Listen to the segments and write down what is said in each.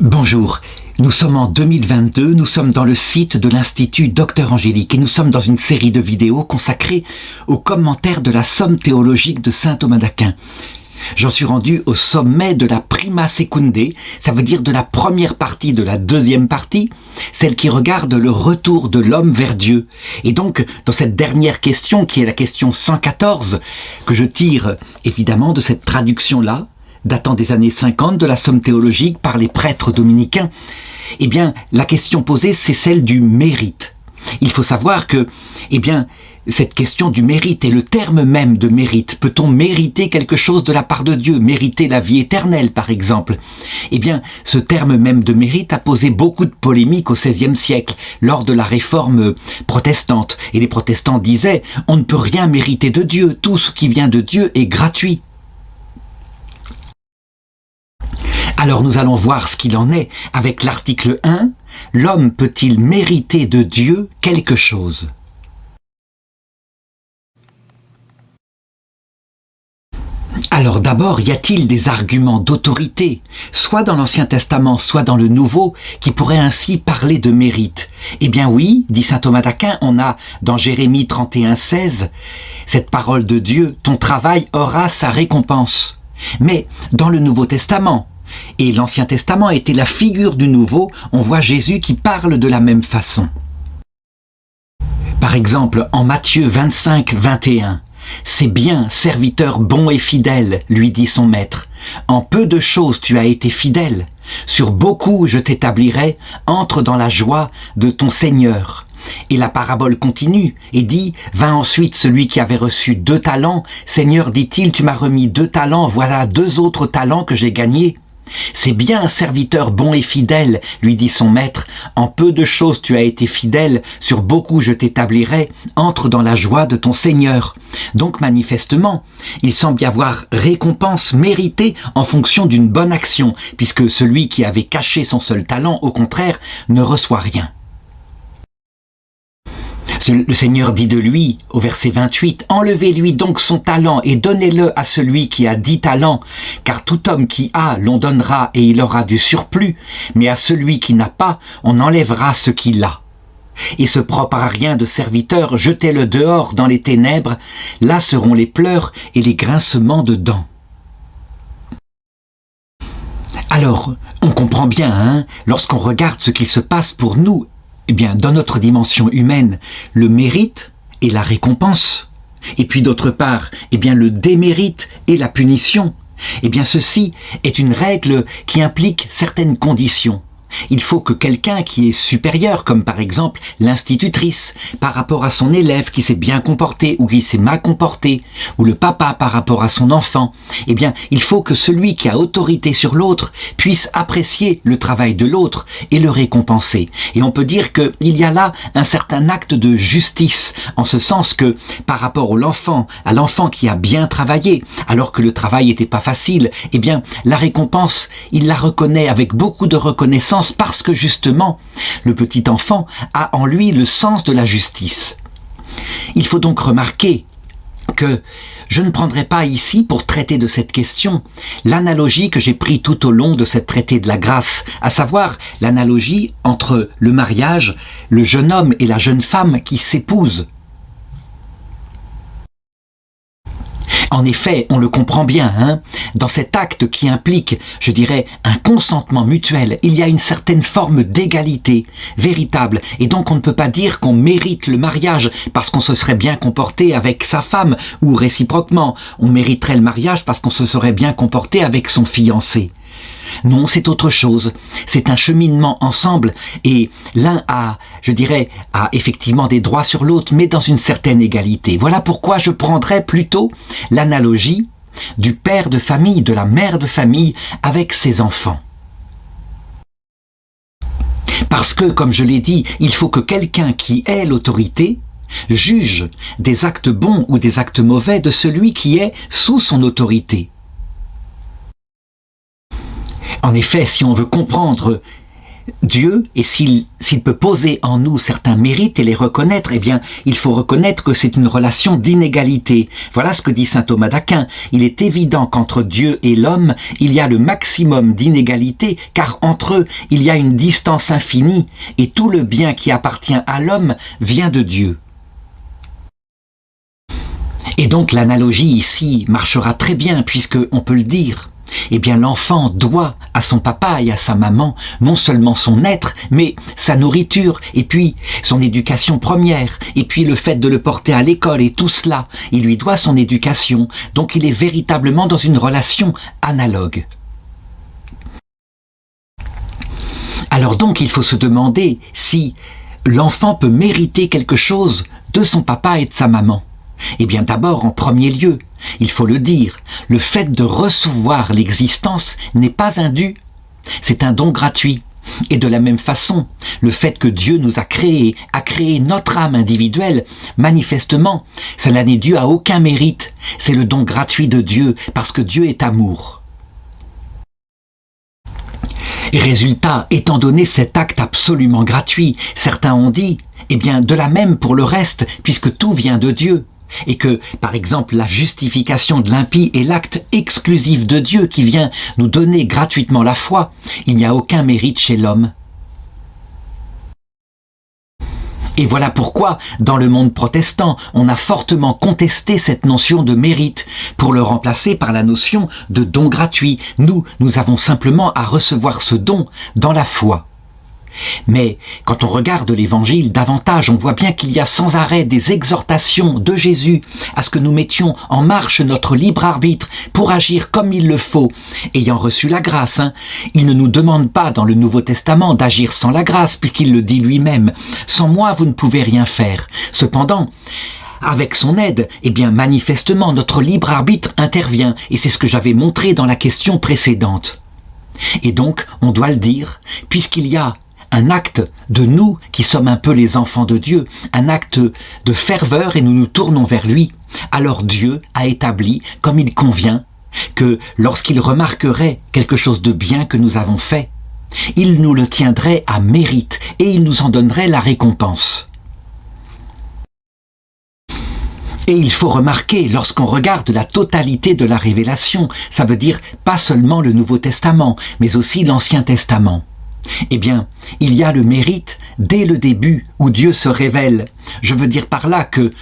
Bonjour, nous sommes en 2022, nous sommes dans le site de l'Institut Docteur Angélique et nous sommes dans une série de vidéos consacrées aux commentaires de la somme théologique de saint Thomas d'Aquin. J'en suis rendu au sommet de la prima secunde, ça veut dire de la première partie de la deuxième partie, celle qui regarde le retour de l'homme vers Dieu. Et donc, dans cette dernière question, qui est la question 114, que je tire évidemment de cette traduction-là, datant des années 50 de la somme théologique par les prêtres dominicains, eh bien, la question posée, c'est celle du mérite. Il faut savoir que, cette question du mérite est le terme même de mérite. Peut-on mériter quelque chose de la part de Dieu? Mériter la vie éternelle, par exemple? Ce terme même de mérite a posé beaucoup de polémiques au XVIe siècle, lors de la réforme protestante. Et les protestants disaient, on ne peut rien mériter de Dieu, tout ce qui vient de Dieu est gratuit. Alors nous allons voir ce qu'il en est avec l'article 1. L'homme peut-il mériter de Dieu quelque chose? Alors d'abord, y a-t-il des arguments d'autorité, soit dans l'Ancien Testament, soit dans le Nouveau, qui pourraient ainsi parler de mérite? Eh bien oui, dit saint Thomas d'Aquin, on a dans Jérémie 31,16, cette parole de Dieu, ton travail aura sa récompense. Mais dans le Nouveau Testament, et l'Ancien Testament était la figure du Nouveau, on voit Jésus qui parle de la même façon. Par exemple, en Matthieu 25, 21, « C'est bien, serviteur bon et fidèle, lui dit son maître. En peu de choses tu as été fidèle. Sur beaucoup je t'établirai, entre dans la joie de ton Seigneur. » Et la parabole continue et dit « Vint ensuite celui qui avait reçu 2 talents. Seigneur, dit-il, tu m'as remis 2 talents, voilà 2 autres talents que j'ai gagnés. » C'est bien, serviteur bon et fidèle, lui dit son maître, en peu de choses tu as été fidèle, sur beaucoup je t'établirai, entre dans la joie de ton Seigneur. Donc manifestement, il semble y avoir récompense méritée en fonction d'une bonne action, puisque celui qui avait caché son seul talent, au contraire, ne reçoit rien. Le Seigneur dit de lui, au verset 28, « Enlevez-lui donc son talent et donnez-le à celui qui a 10 talents, car tout homme qui a, l'on donnera et il aura du surplus, mais à celui qui n'a pas, on enlèvera ce qu'il a. Et ce propre à rien de serviteur, jetez-le dehors dans les ténèbres, là seront les pleurs et les grincements de dents. » Alors, on comprend bien, lorsqu'on regarde ce qui se passe pour nous, dans notre dimension humaine, le mérite et la récompense, et puis d'autre part, le démérite et la punition, ceci est une règle qui implique certaines conditions. Il faut que quelqu'un qui est supérieur, comme par exemple l'institutrice, par rapport à son élève qui s'est bien comporté ou qui s'est mal comporté, ou le papa par rapport à son enfant, il faut que celui qui a autorité sur l'autre puisse apprécier le travail de l'autre et le récompenser. Et on peut dire qu'il y a là un certain acte de justice, en ce sens que par rapport à l'enfant qui a bien travaillé, alors que le travail n'était pas facile, la récompense, il la reconnaît avec beaucoup de reconnaissance, parce que justement, le petit enfant a en lui le sens de la justice. Il faut donc remarquer que je ne prendrai pas ici, pour traiter de cette question, l'analogie que j'ai prise tout au long de cette traité de la grâce, à savoir l'analogie entre le mariage, le jeune homme et la jeune femme qui s'épousent. En effet, on le comprend bien, dans cet acte qui implique, je dirais, un consentement mutuel, il y a une certaine forme d'égalité véritable. Et donc on ne peut pas dire qu'on mérite le mariage parce qu'on se serait bien comporté avec sa femme, ou réciproquement, on mériterait le mariage parce qu'on se serait bien comporté avec son fiancé. Non, c'est autre chose. C'est un cheminement ensemble et l'un a effectivement des droits sur l'autre, mais dans une certaine égalité. Voilà pourquoi je prendrais plutôt l'analogie du père de famille, de la mère de famille avec ses enfants. Parce que, comme je l'ai dit, il faut que quelqu'un qui ait l'autorité juge des actes bons ou des actes mauvais de celui qui est sous son autorité. En effet, si on veut comprendre Dieu, et s'il peut poser en nous certains mérites et les reconnaître, eh bien, il faut reconnaître que c'est une relation d'inégalité. Voilà ce que dit saint Thomas d'Aquin. Il est évident qu'entre Dieu et l'homme, il y a le maximum d'inégalité, car entre eux, il y a une distance infinie, et tout le bien qui appartient à l'homme vient de Dieu. Et donc l'analogie ici marchera très bien, puisque on peut le dire. Eh bien, l'enfant doit à son papa et à sa maman non seulement son être, mais sa nourriture, et puis son éducation première, et puis le fait de le porter à l'école, et tout cela, il lui doit son éducation. Donc il est véritablement dans une relation analogue. Alors donc, il faut se demander si l'enfant peut mériter quelque chose de son papa et de sa maman. Eh bien d'abord, en premier lieu, il faut le dire, le fait de recevoir l'existence n'est pas un dû, c'est un don gratuit. Et de la même façon, le fait que Dieu nous a créé notre âme individuelle, manifestement, cela n'est dû à aucun mérite, c'est le don gratuit de Dieu, parce que Dieu est amour. Et résultat, étant donné cet acte absolument gratuit, certains ont dit, eh bien de la même pour le reste, puisque tout vient de Dieu. Et que, par exemple, la justification de l'impie est l'acte exclusif de Dieu qui vient nous donner gratuitement la foi. Il n'y a aucun mérite chez l'homme. Et voilà pourquoi, dans le monde protestant, on a fortement contesté cette notion de mérite pour le remplacer par la notion de don gratuit. Nous avons simplement à recevoir ce don dans la foi. Mais quand on regarde l'Évangile davantage, on voit bien qu'il y a sans arrêt des exhortations de Jésus à ce que nous mettions en marche notre libre arbitre pour agir comme il le faut, ayant reçu la grâce. Il ne nous demande pas dans le Nouveau Testament d'agir sans la grâce, puisqu'il le dit lui-même. Sans moi, vous ne pouvez rien faire. Cependant, avec son aide, eh bien manifestement notre libre arbitre intervient, et c'est ce que j'avais montré dans la question précédente. Et donc, on doit le dire, puisqu'il y a un acte de nous qui sommes un peu les enfants de Dieu, un acte de ferveur et nous nous tournons vers lui, alors Dieu a établi, comme il convient, que lorsqu'il remarquerait quelque chose de bien que nous avons fait, il nous le tiendrait à mérite et il nous en donnerait la récompense. Et il faut remarquer, lorsqu'on regarde la totalité de la révélation, ça veut dire pas seulement le Nouveau Testament, mais aussi l'Ancien Testament. Eh bien, il y a le mérite dès le début où Dieu se révèle. Je veux dire par là que,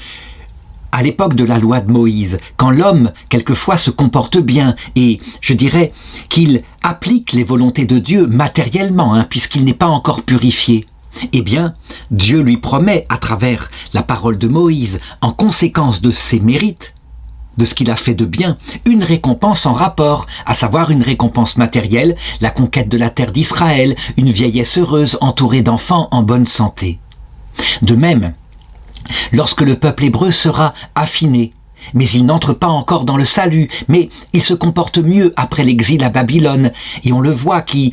à l'époque de la loi de Moïse, quand l'homme, quelquefois, se comporte bien et, je dirais, qu'il applique les volontés de Dieu matériellement, puisqu'il n'est pas encore purifié, eh bien, Dieu lui promet, à travers la parole de Moïse, en conséquence de ses mérites, de ce qu'il a fait de bien, une récompense en rapport, à savoir une récompense matérielle, la conquête de la terre d'Israël, une vieillesse heureuse entourée d'enfants en bonne santé. De même, lorsque le peuple hébreu sera affiné, mais il n'entre pas encore dans le salut, mais il se comporte mieux après l'exil à Babylone, et on le voit qui,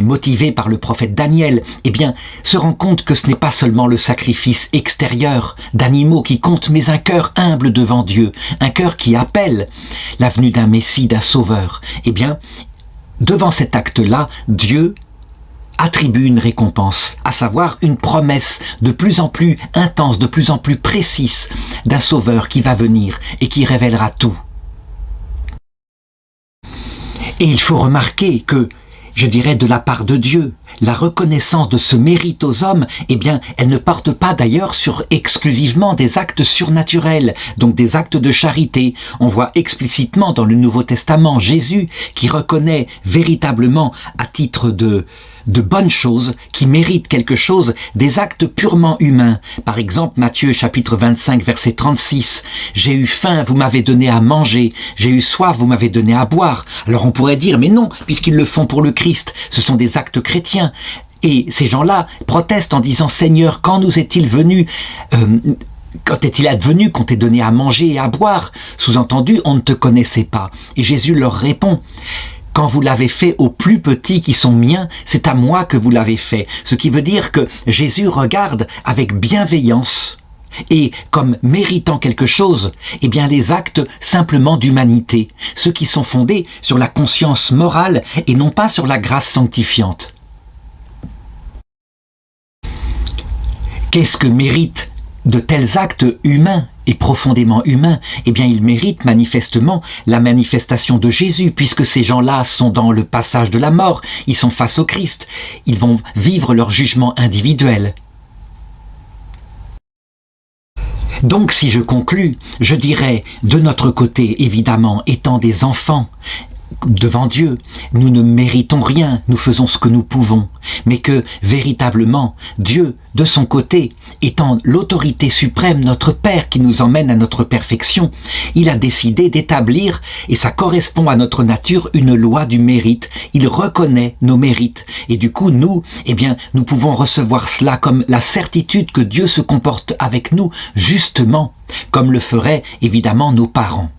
motivé par le prophète Daniel, eh bien, se rend compte que ce n'est pas seulement le sacrifice extérieur d'animaux qui compte, mais un cœur humble devant Dieu, un cœur qui appelle la venue d'un Messie, d'un Sauveur. Eh bien, devant cet acte-là, Dieu attribue une récompense, à savoir une promesse de plus en plus intense, de plus en plus précise d'un Sauveur qui va venir et qui révélera tout. Et il faut remarquer que, je dirais de la part de Dieu, la reconnaissance de ce mérite aux hommes, eh bien, elle ne porte pas d'ailleurs sur exclusivement des actes surnaturels, donc des actes de charité. On voit explicitement dans le Nouveau Testament Jésus qui reconnaît véritablement à titre de bonnes choses, qui méritent quelque chose, des actes purement humains. Par exemple, Matthieu chapitre 25, verset 36, « J'ai eu faim, vous m'avez donné à manger, j'ai eu soif, vous m'avez donné à boire. » Alors on pourrait dire, mais non, puisqu'ils le font pour le Christ, ce sont des actes chrétiens. Et ces gens-là protestent en disant, « Seigneur, quand nous est-il venu quand est-il advenu qu'on t'ait donné à manger et à boire ?» Sous-entendu, on ne te connaissait pas. Et Jésus leur répond, quand vous l'avez fait aux plus petits qui sont miens, c'est à moi que vous l'avez fait. Ce qui veut dire que Jésus regarde avec bienveillance et comme méritant quelque chose, eh bien les actes simplement d'humanité, ceux qui sont fondés sur la conscience morale et non pas sur la grâce sanctifiante. Qu'est-ce que mérite de tels actes humains et profondément humains? Eh bien, ils méritent manifestement la manifestation de Jésus, puisque ces gens-là sont dans le passage de la mort, ils sont face au Christ, ils vont vivre leur jugement individuel. Donc, si je conclus, je dirais, de notre côté, évidemment, étant des enfants devant Dieu, nous ne méritons rien, nous faisons ce que nous pouvons, mais que, véritablement, Dieu, de son côté, étant l'autorité suprême, notre Père qui nous emmène à notre perfection, il a décidé d'établir, et ça correspond à notre nature, une loi du mérite. Il reconnaît nos mérites. Et du coup, nous, eh bien, nous pouvons recevoir cela comme la certitude que Dieu se comporte avec nous, justement, comme le feraient, évidemment, nos parents.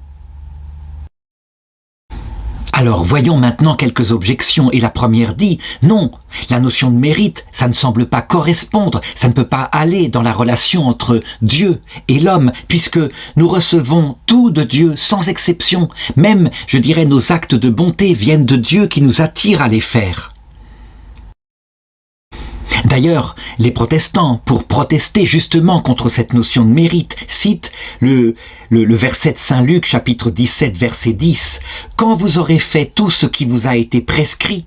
Alors voyons maintenant quelques objections, et la première dit, non, la notion de mérite, ça ne semble pas correspondre, ça ne peut pas aller dans la relation entre Dieu et l'homme, puisque nous recevons tout de Dieu sans exception, même, je dirais, nos actes de bonté viennent de Dieu qui nous attire à les faire. D'ailleurs, les protestants, pour protester justement contre cette notion de mérite, citent le verset de Saint Luc, chapitre 17, verset 10. « Quand vous aurez fait tout ce qui vous a été prescrit,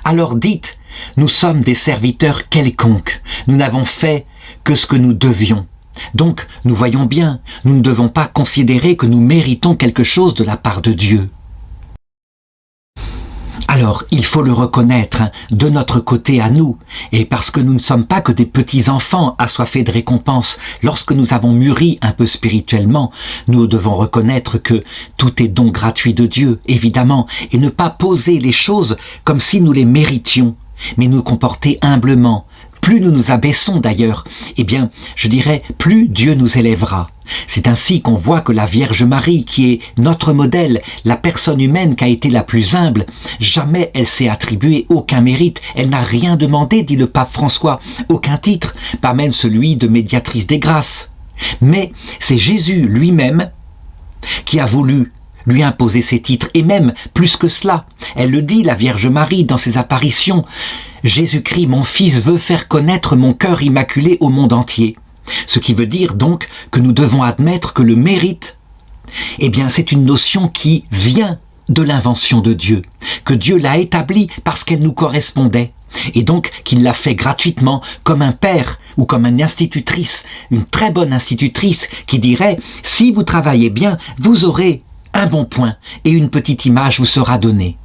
alors dites, nous sommes des serviteurs quelconques, nous n'avons fait que ce que nous devions. » Donc, nous voyons bien, nous ne devons pas considérer que nous méritons quelque chose de la part de Dieu. Alors, il faut le reconnaître de notre côté à nous, et parce que nous ne sommes pas que des petits-enfants assoiffés de récompenses, lorsque nous avons mûri un peu spirituellement, nous devons reconnaître que tout est don gratuit de Dieu, évidemment, et ne pas poser les choses comme si nous les méritions, mais nous comporter humblement. Plus nous nous abaissons d'ailleurs, eh bien, je dirais, plus Dieu nous élèvera. C'est ainsi qu'on voit que la Vierge Marie, qui est notre modèle, la personne humaine qui a été la plus humble, jamais elle s'est attribué aucun mérite, elle n'a rien demandé, dit le pape François, aucun titre, pas même celui de médiatrice des grâces. Mais c'est Jésus lui-même qui a voulu lui imposer ses titres, et même plus que cela. Elle le dit, la Vierge Marie, dans ses apparitions. Jésus-Christ, mon Fils, veut faire connaître mon cœur immaculé au monde entier. Ce qui veut dire donc que nous devons admettre que le mérite, eh bien, c'est une notion qui vient de l'invention de Dieu, que Dieu l'a établie parce qu'elle nous correspondait, et donc qu'il l'a fait gratuitement comme un père ou comme une institutrice, une très bonne institutrice qui dirait « Si vous travaillez bien, vous aurez un bon point et une petite image vous sera donnée. »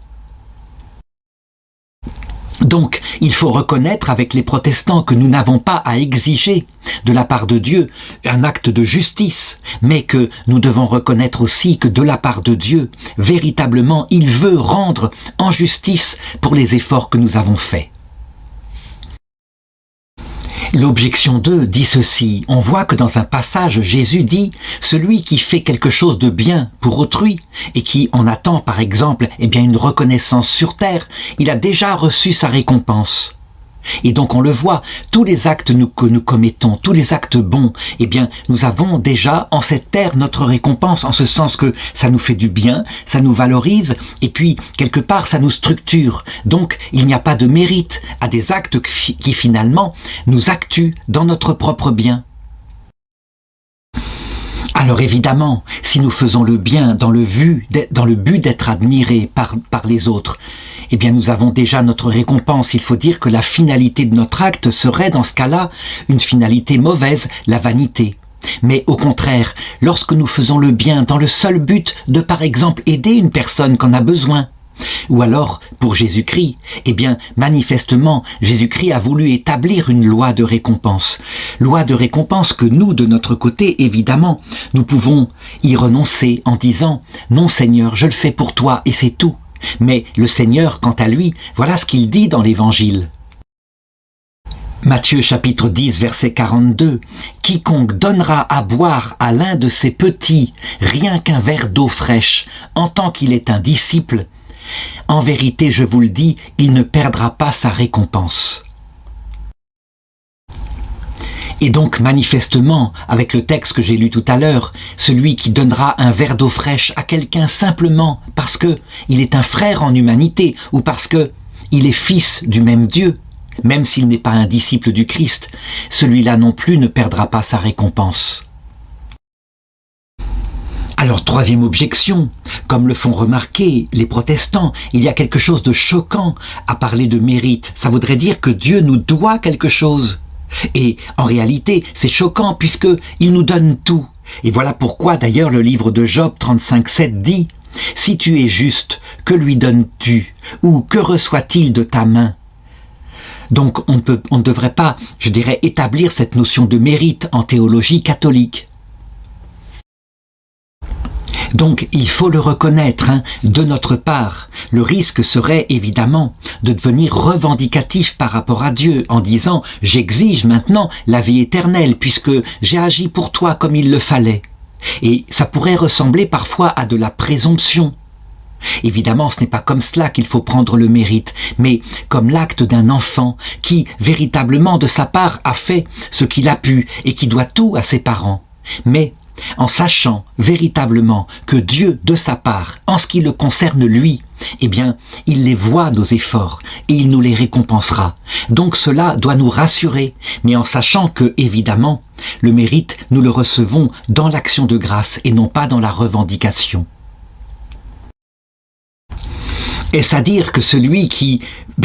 Donc, il faut reconnaître avec les protestants que nous n'avons pas à exiger de la part de Dieu un acte de justice, mais que nous devons reconnaître aussi que de la part de Dieu, véritablement, il veut rendre en justice pour les efforts que nous avons faits. L'objection 2 dit ceci, on voit que dans un passage, Jésus dit « Celui qui fait quelque chose de bien pour autrui et qui en attend par exemple une reconnaissance sur terre, il a déjà reçu sa récompense. » Et donc on le voit, tous les actes que nous commettons, tous les actes bons, nous avons déjà en cette terre notre récompense, en ce sens que ça nous fait du bien, ça nous valorise, et puis quelque part ça nous structure. Donc il n'y a pas de mérite à des actes qui finalement nous actuent dans notre propre bien. Alors évidemment, si nous faisons le bien dans le but d'être admirés par les autres, nous avons déjà notre récompense. Il faut dire que la finalité de notre acte serait dans ce cas-là une finalité mauvaise, la vanité. Mais au contraire, lorsque nous faisons le bien dans le seul but de par exemple aider une personne qui en a besoin, ou alors, pour Jésus-Christ, manifestement, Jésus-Christ a voulu établir une loi de récompense. Loi de récompense que nous, de notre côté, évidemment, nous pouvons y renoncer en disant « Non Seigneur, je le fais pour toi et c'est tout ». Mais le Seigneur, quant à lui, voilà ce qu'il dit dans l'Évangile. Matthieu chapitre 10, verset 42. « Quiconque donnera à boire à l'un de ces petits rien qu'un verre d'eau fraîche, en tant qu'il est un disciple, en vérité, je vous le dis, il ne perdra pas sa récompense. » Et donc, manifestement, avec le texte que j'ai lu tout à l'heure, celui qui donnera un verre d'eau fraîche à quelqu'un simplement parce que il est un frère en humanité ou parce que il est fils du même Dieu, même s'il n'est pas un disciple du Christ, celui-là non plus ne perdra pas sa récompense. Alors, troisième objection, comme le font remarquer les protestants, il y a quelque chose de choquant à parler de mérite. Ça voudrait dire que Dieu nous doit quelque chose. Et en réalité, c'est choquant puisqu'il nous donne tout. Et voilà pourquoi d'ailleurs le livre de Job 35,7 dit « Si tu es juste, que lui donnes-tu? Ou que reçoit-il de ta main ?» Donc on ne devrait pas, je dirais, établir cette notion de mérite en théologie catholique. Donc il faut le reconnaître, de notre part. Le risque serait évidemment de devenir revendicatif par rapport à Dieu en disant « J'exige maintenant la vie éternelle puisque j'ai agi pour toi comme il le fallait ». Et ça pourrait ressembler parfois à de la présomption. Évidemment, ce n'est pas comme cela qu'il faut prendre le mérite, mais comme l'acte d'un enfant qui, véritablement de sa part, a fait ce qu'il a pu et qui doit tout à ses parents. Mais en sachant véritablement que Dieu, de sa part, en ce qui le concerne lui, eh bien, il les voit nos efforts et il nous les récompensera. Donc cela doit nous rassurer, mais en sachant que, évidemment, le mérite, nous le recevons dans l'action de grâce et non pas dans la revendication. Est-ce à dire que celui qui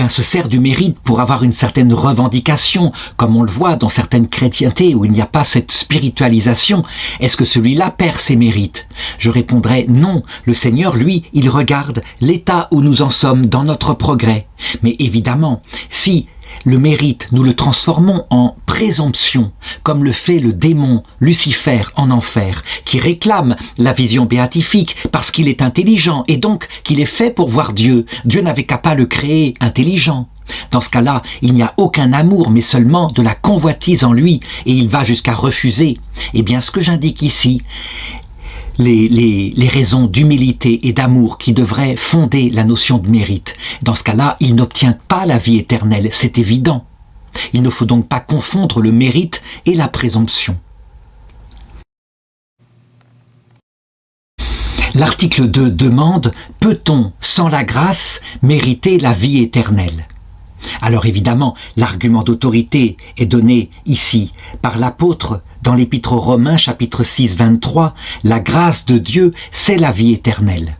se sert du mérite pour avoir une certaine revendication, comme on le voit dans certaines chrétientés où il n'y a pas cette spiritualisation, est-ce que celui-là perd ses mérites? Je répondrai non. Le Seigneur, lui, il regarde l'état où nous en sommes dans notre progrès. Mais évidemment, si le mérite, nous le transformons en présomption, comme le fait le démon Lucifer en enfer, qui réclame la vision béatifique parce qu'il est intelligent et donc qu'il est fait pour voir Dieu. Dieu n'avait qu'à pas le créer intelligent. Dans ce cas-là, il n'y a aucun amour, mais seulement de la convoitise en lui, et il va jusqu'à refuser. Eh bien, ce que j'indique ici, les raisons d'humilité et d'amour qui devraient fonder la notion de mérite. Dans ce cas-là, il n'obtient pas la vie éternelle, c'est évident. Il ne faut donc pas confondre le mérite et la présomption. L'article 2 demande « Peut-on, sans la grâce, mériter la vie éternelle ?» Alors évidemment, l'argument d'autorité est donné ici par l'apôtre dans l'Épître aux Romains, chapitre 6, 23, « La grâce de Dieu, c'est la vie éternelle. »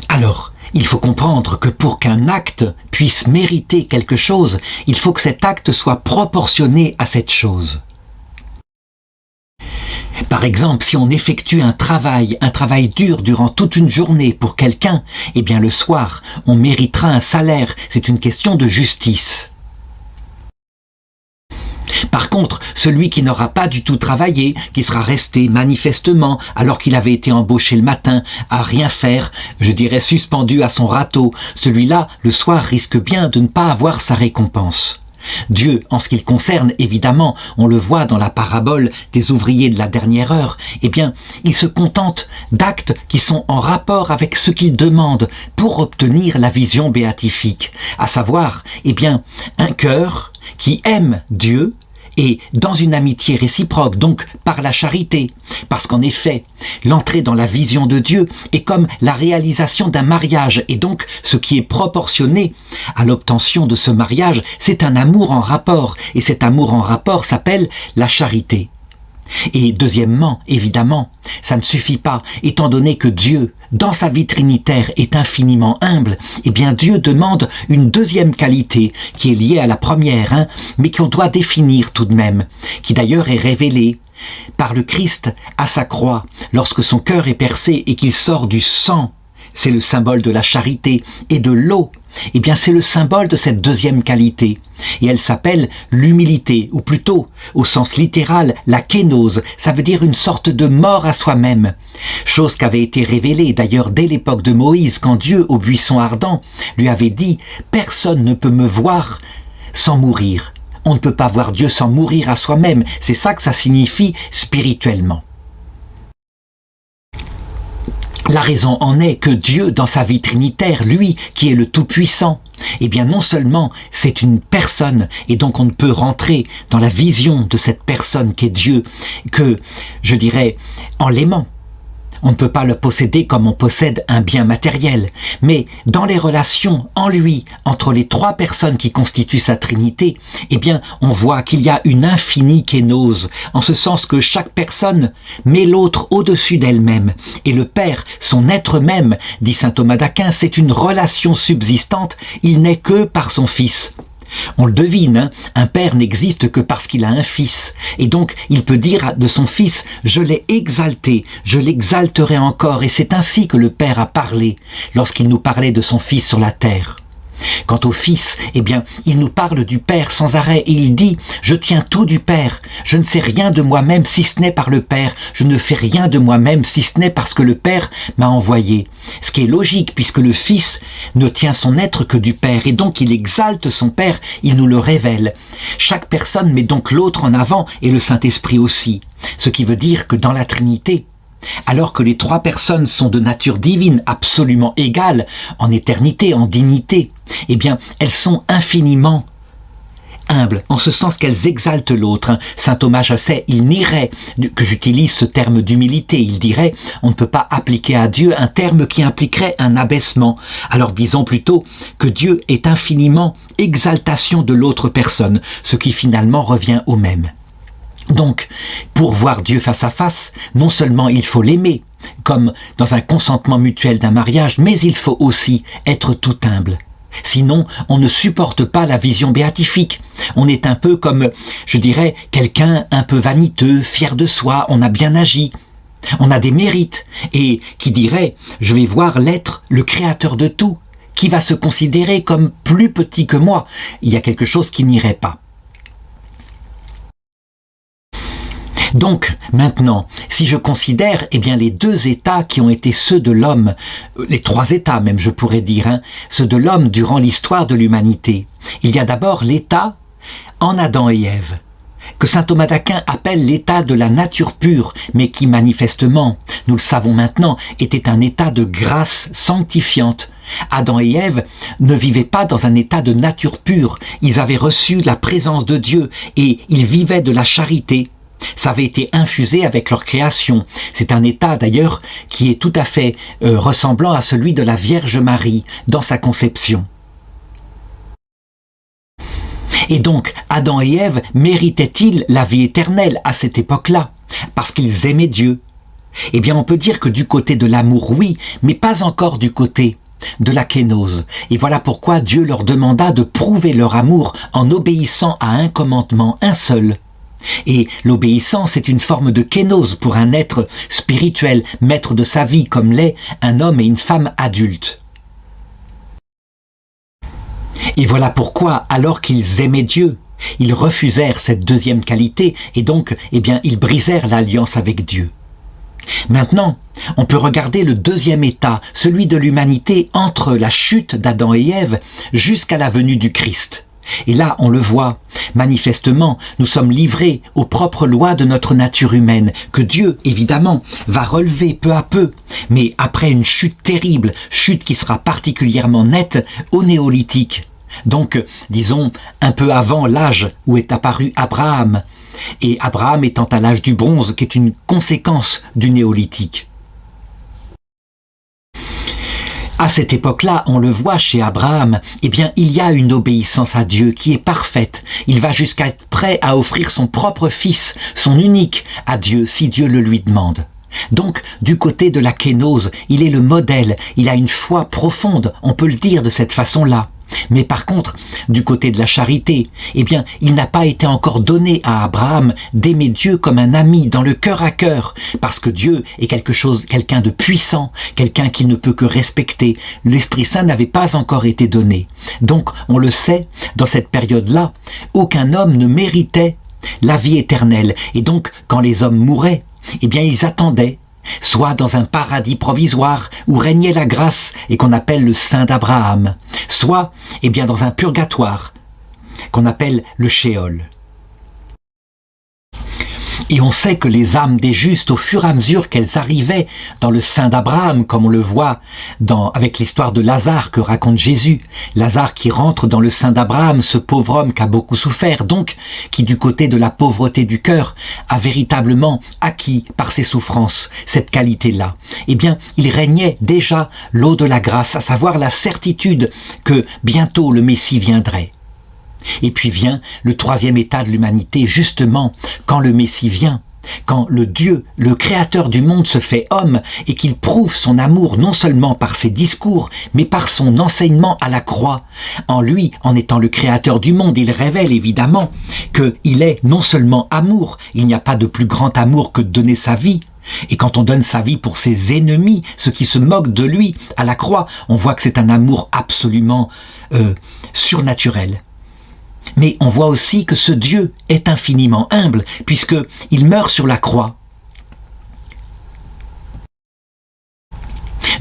Alors, il faut comprendre que pour qu'un acte puisse mériter quelque chose, il faut que cet acte soit proportionné à cette chose. Par exemple, si on effectue un travail dur durant toute une journée pour quelqu'un, eh bien le soir, on méritera un salaire. C'est une question de justice. Par contre, celui qui n'aura pas du tout travaillé, qui sera resté manifestement, alors qu'il avait été embauché le matin, à rien faire, je dirais suspendu à son râteau, celui-là, le soir, risque bien de ne pas avoir sa récompense. Dieu, en ce qui le concerne, évidemment, on le voit dans la parabole des ouvriers de la dernière heure, eh bien, il se contente d'actes qui sont en rapport avec ce qu'il demande pour obtenir la vision béatifique, à savoir, eh bien, un cœur qui aime Dieu et dans une amitié réciproque, donc par la charité. Parce qu'en effet, l'entrée dans la vision de Dieu est comme la réalisation d'un mariage, et donc ce qui est proportionné à l'obtention de ce mariage, c'est un amour en rapport, et cet amour en rapport s'appelle la charité. Et deuxièmement, évidemment, ça ne suffit pas, étant donné que Dieu, dans sa vie trinitaire, est infiniment humble, eh bien Dieu demande une deuxième qualité qui est liée à la première, mais qu'on doit définir tout de même, qui d'ailleurs est révélée par le Christ à sa croix, lorsque son cœur est percé et qu'il sort du sang. C'est le symbole de la charité, et de l'eau, eh bien c'est le symbole de cette deuxième qualité. Et elle s'appelle l'humilité, ou plutôt, au sens littéral, la kénose, ça veut dire une sorte de mort à soi-même. Chose qu'avait été révélée d'ailleurs dès l'époque de Moïse, quand Dieu, au buisson ardent, lui avait dit « Personne ne peut me voir sans mourir ». On ne peut pas voir Dieu sans mourir à soi-même, c'est ça que ça signifie spirituellement. La raison en est que Dieu, dans sa vie trinitaire, lui, qui est le Tout-Puissant, eh bien non seulement c'est une personne, et donc on ne peut rentrer dans la vision de cette personne qu'est Dieu, que, je dirais, en l'aimant. On ne peut pas le posséder comme on possède un bien matériel. Mais dans les relations en lui, entre les trois personnes qui constituent sa Trinité, eh bien, on voit qu'il y a une infinie kénose, en ce sens que chaque personne met l'autre au-dessus d'elle-même. Et le Père, son être même, dit saint Thomas d'Aquin, c'est une relation subsistante, il n'est que par son Fils. On le devine, hein, un père n'existe que parce qu'il a un fils. Et donc, il peut dire de son fils, je l'ai exalté, je l'exalterai encore. Et c'est ainsi que le Père a parlé lorsqu'il nous parlait de son fils sur la terre. Quant au Fils, eh bien, il nous parle du Père sans arrêt et il dit « Je tiens tout du Père, je ne sais rien de moi-même si ce n'est par le Père, je ne fais rien de moi-même si ce n'est parce que le Père m'a envoyé. » Ce qui est logique puisque le Fils ne tient son être que du Père et donc il exalte son Père, il nous le révèle. Chaque personne met donc l'autre en avant et le Saint-Esprit aussi. Ce qui veut dire que dans la Trinité, alors que les trois personnes sont de nature divine absolument égales, en éternité, en dignité, eh bien, elles sont infiniment humbles, en ce sens qu'elles exaltent l'autre. Saint Thomas Josset, il nierait que j'utilise ce terme d'humilité. Il dirait, on ne peut pas appliquer à Dieu un terme qui impliquerait un abaissement. Alors disons plutôt que Dieu est infiniment exaltation de l'autre personne, ce qui finalement revient au même. Donc, pour voir Dieu face à face, non seulement il faut l'aimer, comme dans un consentement mutuel d'un mariage, mais il faut aussi être tout humble. Sinon, on ne supporte pas la vision béatifique. On est un peu comme, je dirais, quelqu'un un peu vaniteux, fier de soi, on a bien agi. On a des mérites, et qui dirait, je vais voir l'être, le créateur de tout, qui va se considérer comme plus petit que moi. Il y a quelque chose qui n'irait pas. Donc, maintenant, si je considère les deux états qui ont été ceux de l'homme, les trois états même je pourrais dire, ceux de l'homme durant l'histoire de l'humanité, il y a d'abord l'état en Adam et Ève, que saint Thomas d'Aquin appelle l'état de la nature pure, mais qui manifestement, nous le savons maintenant, était un état de grâce sanctifiante. Adam et Ève ne vivaient pas dans un état de nature pure, ils avaient reçu la présence de Dieu et ils vivaient de la charité. Ça avait été infusé avec leur création. C'est un état d'ailleurs qui est tout à fait ressemblant à celui de la Vierge Marie dans sa conception. Et donc, Adam et Ève méritaient-ils la vie éternelle à cette époque-là, parce qu'ils aimaient Dieu? Eh bien, on peut dire que du côté de l'amour, oui, mais pas encore du côté de la kénose. Et voilà pourquoi Dieu leur demanda de prouver leur amour en obéissant à un commandement, un seul. Et l'obéissance est une forme de kénose pour un être spirituel, maître de sa vie comme l'est un homme et une femme adultes. Et voilà pourquoi, alors qu'ils aimaient Dieu, ils refusèrent cette deuxième qualité et donc, ils brisèrent l'alliance avec Dieu. Maintenant, on peut regarder le deuxième état, celui de l'humanité entre la chute d'Adam et Ève jusqu'à la venue du Christ. Et là, on le voit, manifestement, nous sommes livrés aux propres lois de notre nature humaine, que Dieu, évidemment, va relever peu à peu, mais après une chute terrible, chute qui sera particulièrement nette au néolithique. Donc, disons, un peu avant l'âge où est apparu Abraham, et Abraham étant à l'âge du bronze, qui est une conséquence du néolithique. À cette époque-là, on le voit chez Abraham, il y a une obéissance à Dieu qui est parfaite. Il va jusqu'à être prêt à offrir son propre fils, son unique, à Dieu, si Dieu le lui demande. Donc, du côté de la kénose, il est le modèle, il a une foi profonde, on peut le dire de cette façon-là. Mais par contre, du côté de la charité, il n'a pas été encore donné à Abraham d'aimer Dieu comme un ami dans le cœur à cœur, parce que Dieu est quelqu'un de puissant, quelqu'un qu'il ne peut que respecter. L'Esprit Saint n'avait pas encore été donné. Donc, on le sait, dans cette période-là, aucun homme ne méritait la vie éternelle. Et donc, quand les hommes mouraient, ils attendaient, soit dans un paradis provisoire où régnait la grâce et qu'on appelle le sein d'Abraham, soit dans un purgatoire qu'on appelle le Sheol. Et on sait que les âmes des justes, au fur et à mesure qu'elles arrivaient dans le sein d'Abraham, comme on le voit avec l'histoire de Lazare que raconte Jésus, Lazare qui rentre dans le sein d'Abraham, ce pauvre homme qui a beaucoup souffert, donc qui du côté de la pauvreté du cœur a véritablement acquis par ses souffrances cette qualité-là. Eh bien, il régnait déjà l'eau de la grâce, à savoir la certitude que bientôt le Messie viendrait. Et puis vient le troisième état de l'humanité, justement, quand le Messie vient, quand le Dieu, le Créateur du monde se fait homme et qu'il prouve son amour non seulement par ses discours, mais par son enseignement à la croix. En lui, en étant le Créateur du monde, il révèle évidemment qu'il est non seulement amour, il n'y a pas de plus grand amour que de donner sa vie. Et quand on donne sa vie pour ses ennemis, ceux qui se moquent de lui à la croix, on voit que c'est un amour absolument surnaturel. Mais on voit aussi que ce Dieu est infiniment humble, puisqu'il meurt sur la croix.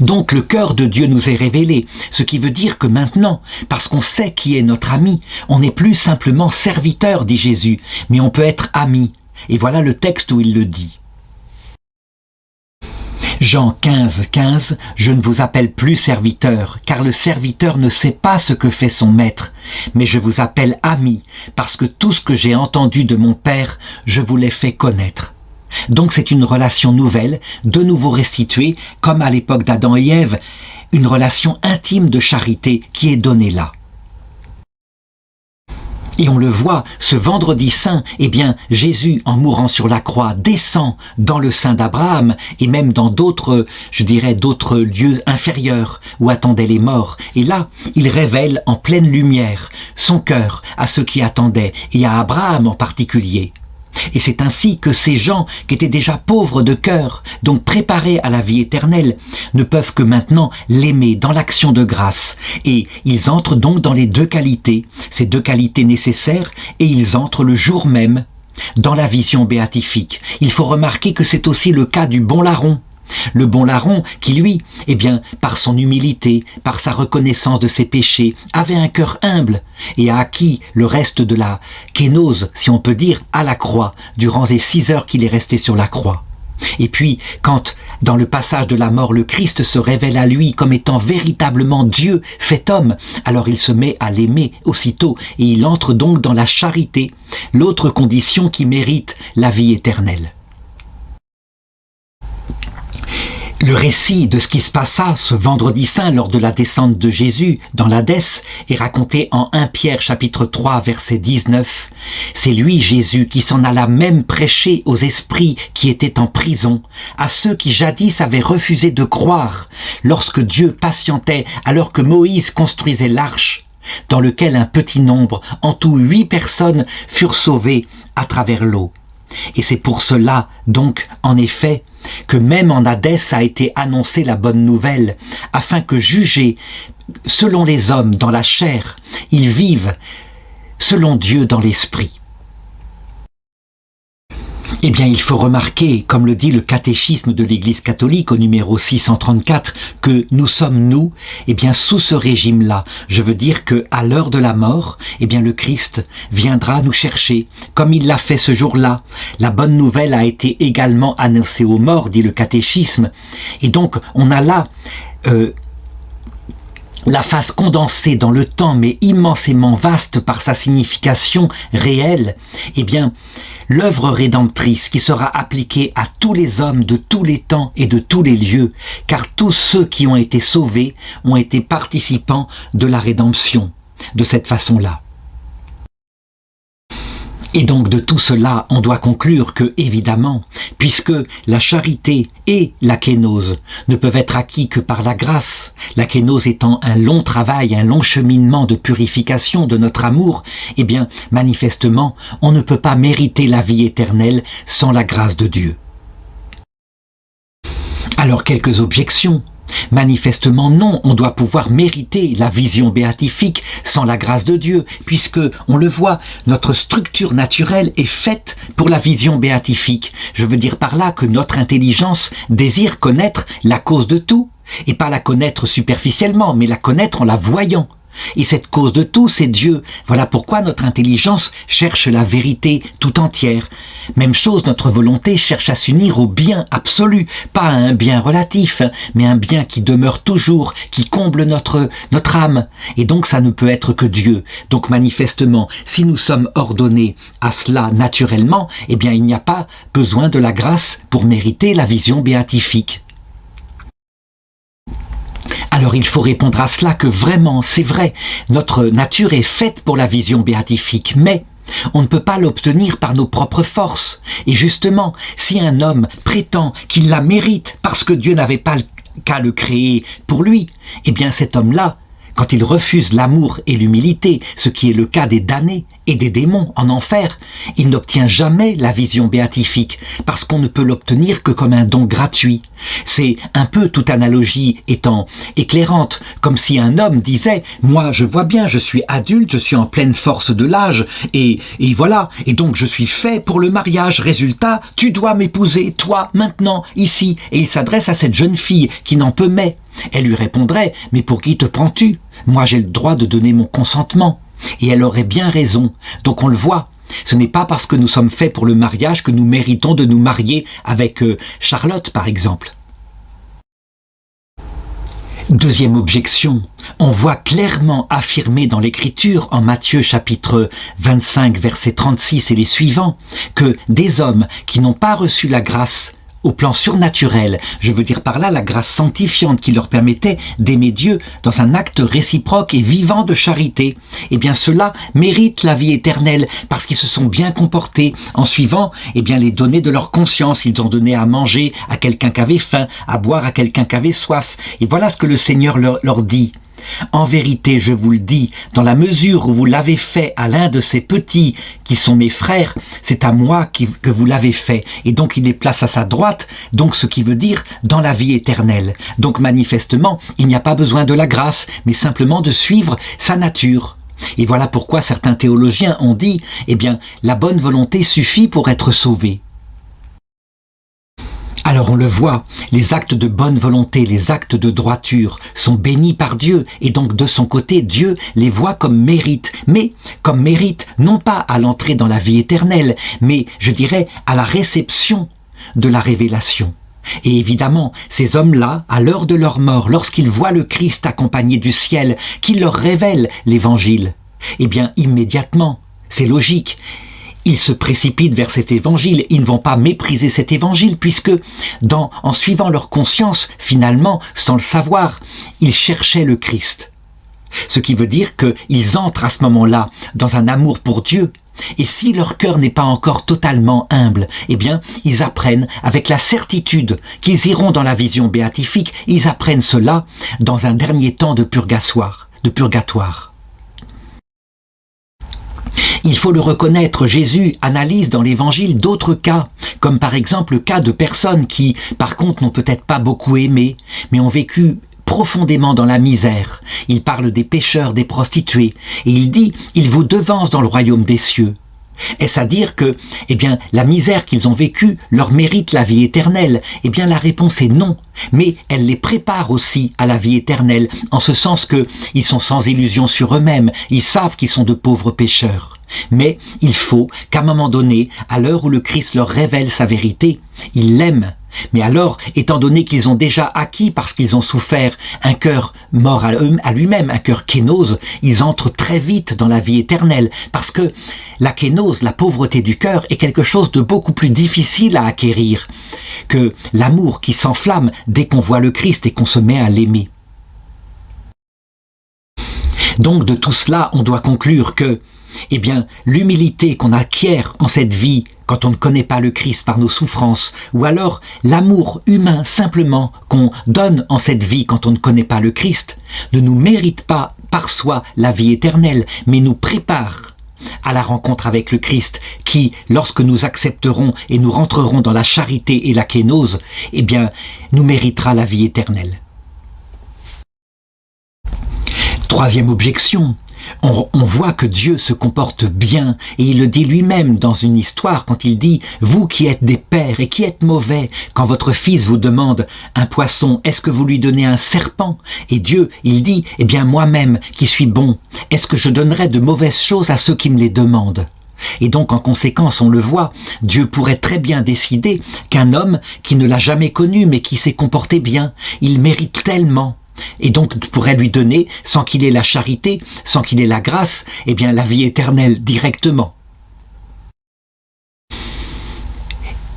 Donc le cœur de Dieu nous est révélé, ce qui veut dire que maintenant, parce qu'on sait qui est notre ami, on n'est plus simplement serviteur, dit Jésus, mais on peut être ami. Et voilà le texte où il le dit. Jean 15, « Je ne vous appelle plus serviteur, car le serviteur ne sait pas ce que fait son maître, mais je vous appelle ami, parce que tout ce que j'ai entendu de mon Père, je vous l'ai fait connaître. » Donc c'est une relation nouvelle, de nouveau restituée, comme à l'époque d'Adam et Ève, une relation intime de charité qui est donnée là. Et on le voit, ce vendredi saint, eh bien, Jésus, en mourant sur la croix, descend dans le sein d'Abraham et même dans d'autres, d'autres lieux inférieurs où attendaient les morts. Et là, il révèle en pleine lumière son cœur à ceux qui attendaient et à Abraham en particulier. Et c'est ainsi que ces gens qui étaient déjà pauvres de cœur, donc préparés à la vie éternelle, ne peuvent que maintenant l'aimer dans l'action de grâce. Et ils entrent donc dans les deux qualités, ces deux qualités nécessaires, et ils entrent le jour même dans la vision béatifique. Il faut remarquer que c'est aussi le cas du bon larron. Le bon larron qui, lui, eh bien, par son humilité, par sa reconnaissance de ses péchés, avait un cœur humble et a acquis le reste de la kénose, si on peut dire, à la croix, durant les 6 heures qu'il est resté sur la croix. Et puis, quand, dans le passage de la mort, le Christ se révèle à lui comme étant véritablement Dieu fait homme, alors il se met à l'aimer aussitôt et il entre donc dans la charité, l'autre condition qui mérite la vie éternelle. Le récit de ce qui se passa ce vendredi saint lors de la descente de Jésus dans l'Hadès est raconté en 1 Pierre chapitre 3 verset 19. C'est lui, Jésus, qui s'en alla même prêcher aux esprits qui étaient en prison, à ceux qui jadis avaient refusé de croire lorsque Dieu patientait alors que Moïse construisait l'arche, dans lequel un petit nombre, en tout 8 personnes, furent sauvées à travers l'eau. Et c'est pour cela, donc, en effet, que même en Hadès a été annoncée la bonne nouvelle, afin que jugés selon les hommes dans la chair, ils vivent selon Dieu dans l'esprit. Eh bien, il faut remarquer, comme le dit le catéchisme de l'Église catholique au numéro 634, que nous sommes, nous, eh bien, sous ce régime-là. Je veux dire qu'à l'heure de la mort, eh bien, le Christ viendra nous chercher, comme il l'a fait ce jour-là. La bonne nouvelle a été également annoncée aux morts, dit le catéchisme. Et donc, on a là la phase condensée dans le temps, mais immensément vaste par sa signification réelle, eh bien, l'œuvre rédemptrice qui sera appliquée à tous les hommes de tous les temps et de tous les lieux, car tous ceux qui ont été sauvés ont été participants de la rédemption, de cette façon-là. Et donc de tout cela, on doit conclure que, évidemment, puisque la charité et la kénose ne peuvent être acquis que par la grâce, la kénose étant un long travail, un long cheminement de purification de notre amour, eh bien, manifestement, on ne peut pas mériter la vie éternelle sans la grâce de Dieu. Alors, quelques objections. Manifestement non, on doit pouvoir mériter la vision béatifique sans la grâce de Dieu, puisque, on le voit, notre structure naturelle est faite pour la vision béatifique. Je veux dire par là que notre intelligence désire connaître la cause de tout, et pas la connaître superficiellement, mais la connaître en la voyant. Et cette cause de tout, c'est Dieu. Voilà pourquoi notre intelligence cherche la vérité tout entière. Même chose, notre volonté cherche à s'unir au bien absolu, pas à un bien relatif, mais un bien qui demeure toujours, qui comble notre âme. Et donc ça ne peut être que Dieu. Donc manifestement, si nous sommes ordonnés à cela naturellement, eh bien il n'y a pas besoin de la grâce pour mériter la vision béatifique. Alors il faut répondre à cela que vraiment, c'est vrai, notre nature est faite pour la vision béatifique, mais on ne peut pas l'obtenir par nos propres forces. Et justement, si un homme prétend qu'il la mérite parce que Dieu n'avait pas qu'à le créer pour lui, eh bien cet homme-là, quand il refuse l'amour et l'humilité, ce qui est le cas des damnés et des démons en enfer, il n'obtient jamais la vision béatifique, parce qu'on ne peut l'obtenir que comme un don gratuit. C'est un peu, toute analogie étant éclairante, comme si un homme disait « Moi, je vois bien, je suis adulte, je suis en pleine force de l'âge, et voilà, et donc je suis fait pour le mariage. Résultat, tu dois m'épouser, toi, maintenant, ici. » Et il s'adresse à cette jeune fille qui n'en peut mais. Elle lui répondrait « Mais pour qui te prends-tu ? Moi j'ai le droit de donner mon consentement. » Et elle aurait bien raison. Donc on le voit. Ce n'est pas parce que nous sommes faits pour le mariage que nous méritons de nous marier avec Charlotte, par exemple. Deuxième objection, on voit clairement affirmé dans l'Écriture, en Matthieu chapitre 25, verset 36 et les suivants, que des hommes qui n'ont pas reçu la grâce au plan surnaturel, je veux dire par là la grâce sanctifiante qui leur permettait d'aimer Dieu dans un acte réciproque et vivant de charité, eh bien ceux-là méritent la vie éternelle parce qu'ils se sont bien comportés en suivant les données de leur conscience. Ils ont donné à manger à quelqu'un qui avait faim, à boire à quelqu'un qui avait soif. Et voilà ce que le Seigneur leur dit. En vérité, je vous le dis, dans la mesure où vous l'avez fait à l'un de ces petits qui sont mes frères, c'est à moi que vous l'avez fait. Et donc il les place à sa droite, donc ce qui veut dire dans la vie éternelle. Donc manifestement, il n'y a pas besoin de la grâce, mais simplement de suivre sa nature. Et voilà pourquoi certains théologiens ont dit, la bonne volonté suffit pour être sauvé. Alors on le voit, les actes de bonne volonté, les actes de droiture sont bénis par Dieu et donc de son côté, Dieu les voit comme mérite. Mais comme mérite, non pas à l'entrée dans la vie éternelle, mais je dirais à la réception de la révélation. Et évidemment, ces hommes-là, à l'heure de leur mort, lorsqu'ils voient le Christ accompagné du ciel, qui leur révèle l'Évangile, immédiatement, c'est logique, ils se précipitent vers cet évangile, ils ne vont pas mépriser cet évangile puisque en suivant leur conscience, finalement, sans le savoir, ils cherchaient le Christ. Ce qui veut dire qu'ils entrent à ce moment-là dans un amour pour Dieu. Et si leur cœur n'est pas encore totalement humble, ils apprennent avec la certitude qu'ils iront dans la vision béatifique, ils apprennent cela dans un dernier temps de purgatoire. Il faut le reconnaître, Jésus analyse dans l'Évangile d'autres cas, comme par exemple le cas de personnes qui, par contre, n'ont peut-être pas beaucoup aimé, mais ont vécu profondément dans la misère. Il parle des pécheurs, des prostituées, et il dit « Ils vous devancent dans le royaume des cieux ». Est-ce à dire que, la misère qu'ils ont vécue leur mérite la vie éternelle ? La réponse est non. Mais elle les prépare aussi à la vie éternelle, en ce sens que ils sont sans illusion sur eux-mêmes, ils savent qu'ils sont de pauvres pécheurs. Mais il faut qu'à un moment donné, à l'heure où le Christ leur révèle sa vérité, ils l'aiment. Mais alors, étant donné qu'ils ont déjà acquis, parce qu'ils ont souffert, un cœur mort à lui-même, un cœur kénose, ils entrent très vite dans la vie éternelle, parce que la kénose, la pauvreté du cœur, est quelque chose de beaucoup plus difficile à acquérir que l'amour qui s'enflamme dès qu'on voit le Christ et qu'on se met à l'aimer. Donc de tout cela, on doit conclure que l'humilité qu'on acquiert en cette vie quand on ne connaît pas le Christ par nos souffrances, ou alors l'amour humain simplement qu'on donne en cette vie quand on ne connaît pas le Christ, ne nous mérite pas par soi la vie éternelle, mais nous prépare à la rencontre avec le Christ qui, lorsque nous accepterons et nous rentrerons dans la charité et la kénose, nous méritera la vie éternelle. Troisième objection, on voit que Dieu se comporte bien, et il le dit lui-même dans une histoire quand il dit « Vous qui êtes des pères et qui êtes mauvais, quand votre fils vous demande un poisson, est-ce que vous lui donnez un serpent ?» Et Dieu, il dit « Eh bien moi-même qui suis bon, est-ce que je donnerai de mauvaises choses à ceux qui me les demandent ?» Et donc en conséquence, on le voit, Dieu pourrait très bien décider qu'un homme qui ne l'a jamais connu mais qui s'est comporté bien, il mérite tellement. Et donc pourrait lui donner, sans qu'il ait la charité, sans qu'il ait la grâce, eh bien la vie éternelle directement.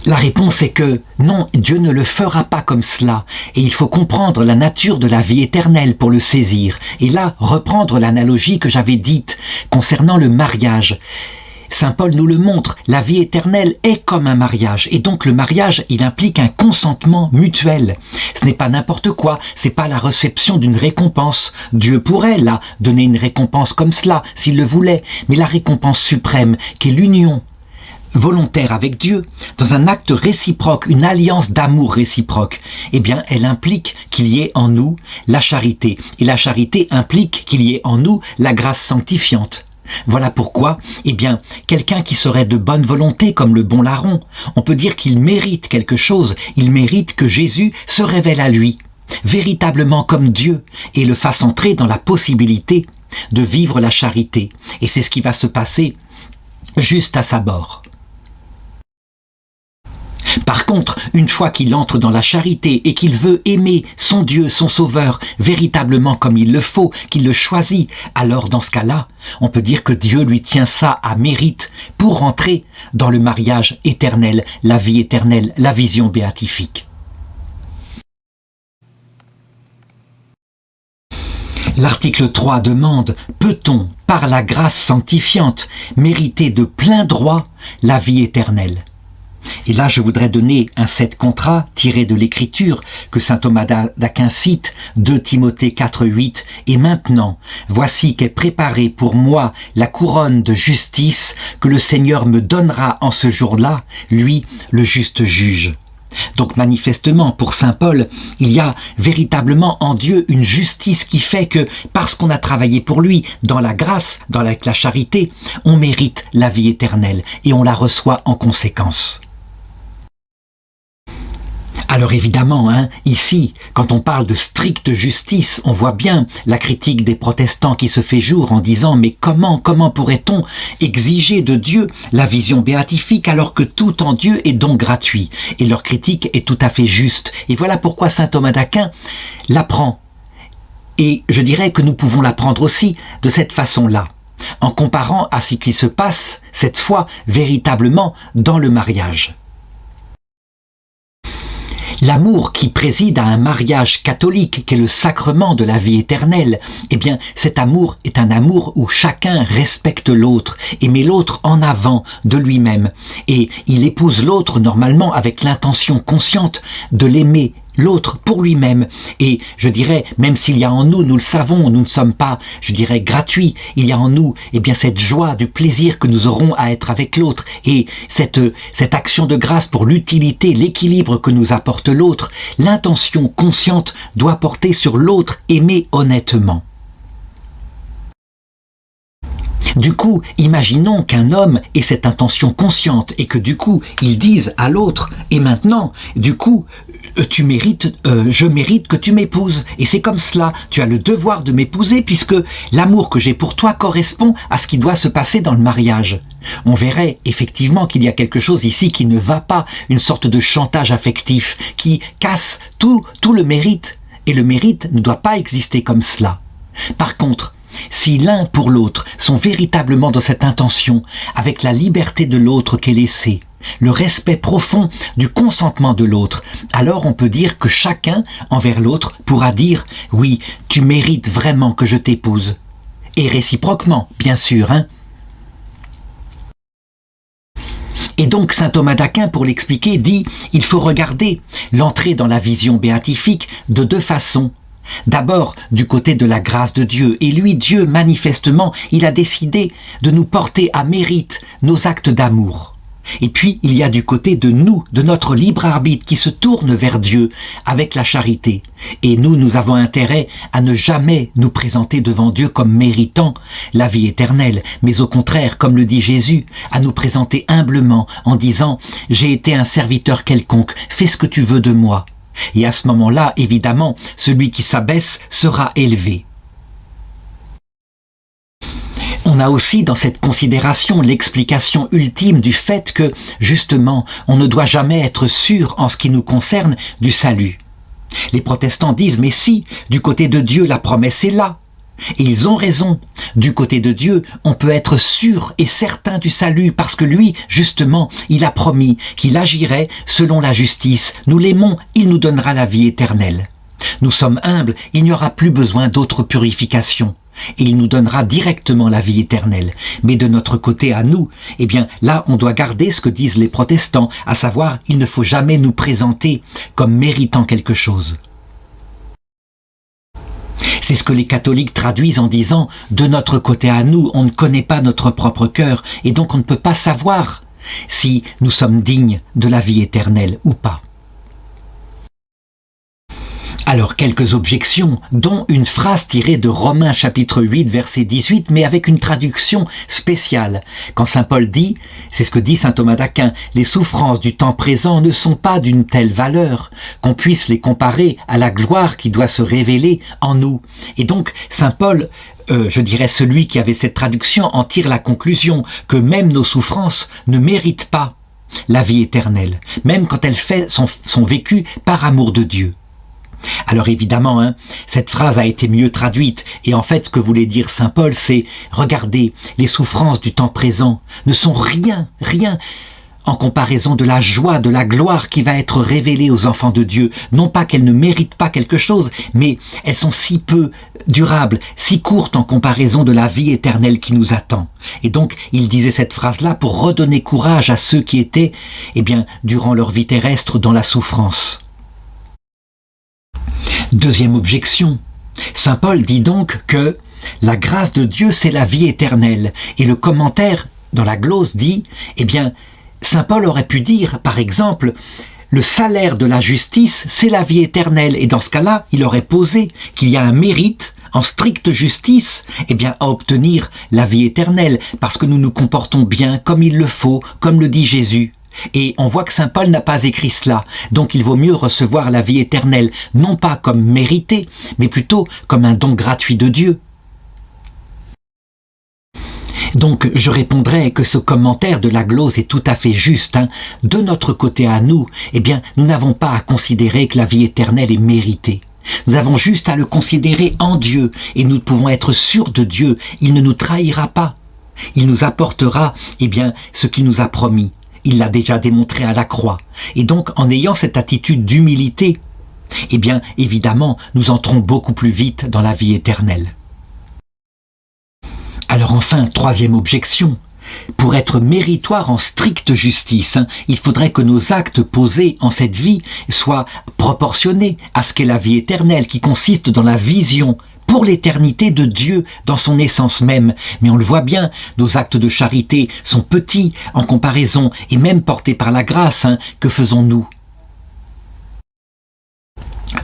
La réponse est que non, Dieu ne le fera pas comme cela, et il faut comprendre la nature de la vie éternelle pour le saisir. Et là, reprendre l'analogie que j'avais dite concernant le mariage. Saint Paul nous le montre, la vie éternelle est comme un mariage, et donc le mariage, il implique un consentement mutuel. Ce n'est pas n'importe quoi, c'est pas la réception d'une récompense. Dieu pourrait, là, donner une récompense comme cela, s'il le voulait, mais la récompense suprême, qui est l'union volontaire avec Dieu, dans un acte réciproque, une alliance d'amour réciproque, eh bien, elle implique qu'il y ait en nous la charité, et la charité implique qu'il y ait en nous la grâce sanctifiante. Voilà pourquoi, eh bien, quelqu'un qui serait de bonne volonté comme le bon larron, on peut dire qu'il mérite quelque chose, il mérite que Jésus se révèle à lui, véritablement comme Dieu, et le fasse entrer dans la possibilité de vivre la charité. Et c'est ce qui va se passer juste à sa mort. Par contre, une fois qu'il entre dans la charité et qu'il veut aimer son Dieu, son Sauveur, véritablement comme il le faut, qu'il le choisit, alors dans ce cas-là, on peut dire que Dieu lui tient ça à mérite pour entrer dans le mariage éternel, la vie éternelle, la vision béatifique. L'article 3 demande « Peut-on, par la grâce sanctifiante, mériter de plein droit la vie éternelle ?» Et là, je voudrais donner un set contrat tiré de l'Écriture que saint Thomas d'Aquin cite, 2 Timothée 4,8. « Et maintenant, voici qu'est préparée pour moi la couronne de justice que le Seigneur me donnera en ce jour-là, lui, le juste juge. » Donc manifestement, pour saint Paul, il y a véritablement en Dieu une justice qui fait que, parce qu'on a travaillé pour lui, dans la grâce, avec la charité, on mérite la vie éternelle et on la reçoit en conséquence. Alors évidemment, ici, quand on parle de stricte justice, on voit bien la critique des protestants qui se fait jour en disant « Mais comment pourrait-on exiger de Dieu la vision béatifique alors que tout en Dieu est donc gratuit ?» Et leur critique est tout à fait juste. Et voilà pourquoi saint Thomas d'Aquin l'apprend. Et je dirais que nous pouvons l'apprendre aussi de cette façon-là, en comparant à ce qui se passe, cette fois, véritablement dans le mariage. L'amour qui préside à un mariage catholique, qui est le sacrement de la vie éternelle, eh bien, cet amour est un amour où chacun respecte l'autre et met l'autre en avant de lui-même. Et il épouse l'autre normalement avec l'intention consciente de l'aimer l'autre pour lui-même. Et je dirais, même s'il y a en nous, nous le savons, nous ne sommes pas, je dirais, gratuits, il y a en nous, eh bien, cette joie du plaisir que nous aurons à être avec l'autre et cette action de grâce pour l'utilité, l'équilibre que nous apporte l'autre. L'intention consciente doit porter sur l'autre aimé honnêtement. Du coup, imaginons qu'un homme ait cette intention consciente et que du coup, il dise à l'autre « Et maintenant, du coup, je mérite que tu m'épouses. Et c'est comme cela, tu as le devoir de m'épouser puisque l'amour que j'ai pour toi correspond à ce qui doit se passer dans le mariage. » On verrait effectivement qu'il y a quelque chose ici qui ne va pas, une sorte de chantage affectif qui casse tout le mérite. Et le mérite ne doit pas exister comme cela. Par contre, si l'un pour l'autre sont véritablement dans cette intention, avec la liberté de l'autre qu'est laissée, le respect profond du consentement de l'autre, alors on peut dire que chacun envers l'autre pourra dire « Oui, tu mérites vraiment que je t'épouse. » Et réciproquement, bien sûr, Et donc saint Thomas d'Aquin, pour l'expliquer, dit « Il faut regarder l'entrée dans la vision béatifique de 2 façons. D'abord, du côté de la grâce de Dieu. Et lui, Dieu, manifestement, il a décidé de nous porter à mérite nos actes d'amour. Et puis, il y a du côté de nous, de notre libre arbitre qui se tourne vers Dieu avec la charité. Et nous avons intérêt à ne jamais nous présenter devant Dieu comme méritant la vie éternelle, mais au contraire, comme le dit Jésus, à nous présenter humblement en disant « J'ai été un serviteur quelconque, fais ce que tu veux de moi ». Et à ce moment-là, évidemment, celui qui s'abaisse sera élevé. On a aussi dans cette considération l'explication ultime du fait que, justement, on ne doit jamais être sûr en ce qui nous concerne du salut. Les protestants disent « Mais si, du côté de Dieu, la promesse est là ». Et ils ont raison. Du côté de Dieu, on peut être sûr et certain du salut parce que lui, justement, il a promis qu'il agirait selon la justice. Nous l'aimons, il nous donnera la vie éternelle. Nous sommes humbles, il n'y aura plus besoin d'autre purification. Et il nous donnera directement la vie éternelle. Mais de notre côté à nous, eh bien là on doit garder ce que disent les protestants, à savoir il ne faut jamais nous présenter comme méritant quelque chose. C'est ce que les catholiques traduisent en disant « de notre côté à nous, on ne connaît pas notre propre cœur et donc on ne peut pas savoir si nous sommes dignes de la vie éternelle ou pas ». Alors, quelques objections, dont une phrase tirée de Romains chapitre 8, verset 18, mais avec une traduction spéciale. Quand saint Paul dit, c'est ce que dit saint Thomas d'Aquin, les souffrances du temps présent ne sont pas d'une telle valeur qu'on puisse les comparer à la gloire qui doit se révéler en nous. Et donc, saint Paul, je dirais celui qui avait cette traduction, en tire la conclusion que même nos souffrances ne méritent pas la vie éternelle, même quand elles sont vécues par amour de Dieu. Alors évidemment, cette phrase a été mieux traduite et en fait ce que voulait dire saint Paul c'est « Regardez, les souffrances du temps présent ne sont rien en comparaison de la joie, de la gloire qui va être révélée aux enfants de Dieu. Non pas qu'elles ne méritent pas quelque chose, mais elles sont si peu durables, si courtes en comparaison de la vie éternelle qui nous attend. » Et donc il disait cette phrase-là pour redonner courage à ceux qui étaient, durant leur vie terrestre, dans la souffrance. Deuxième objection, saint Paul dit donc que la grâce de Dieu c'est la vie éternelle et le commentaire dans la glose dit, saint Paul aurait pu dire par exemple le salaire de la justice c'est la vie éternelle et dans ce cas-là il aurait posé qu'il y a un mérite en stricte justice à obtenir la vie éternelle parce que nous nous comportons bien comme il le faut, comme le dit Jésus. Et on voit que saint Paul n'a pas écrit cela, donc il vaut mieux recevoir la vie éternelle, non pas comme mérité, mais plutôt comme un don gratuit de Dieu. Donc je répondrai que ce commentaire de la glose est tout à fait juste. De notre côté à nous, nous n'avons pas à considérer que la vie éternelle est méritée. Nous avons juste à le considérer en Dieu, et nous pouvons être sûrs de Dieu, il ne nous trahira pas. Il nous apportera ce qu'il nous a promis. Il l'a déjà démontré à la croix. Et donc, en ayant cette attitude d'humilité, évidemment, nous entrons beaucoup plus vite dans la vie éternelle. Alors enfin, troisième objection. Pour être méritoire en stricte justice, il faudrait que nos actes posés en cette vie soient proportionnés à ce qu'est la vie éternelle, qui consiste dans la vision pour l'éternité de Dieu dans son essence même. Mais on le voit bien, nos actes de charité sont petits en comparaison et même portés par la grâce. Que faisons-nous ?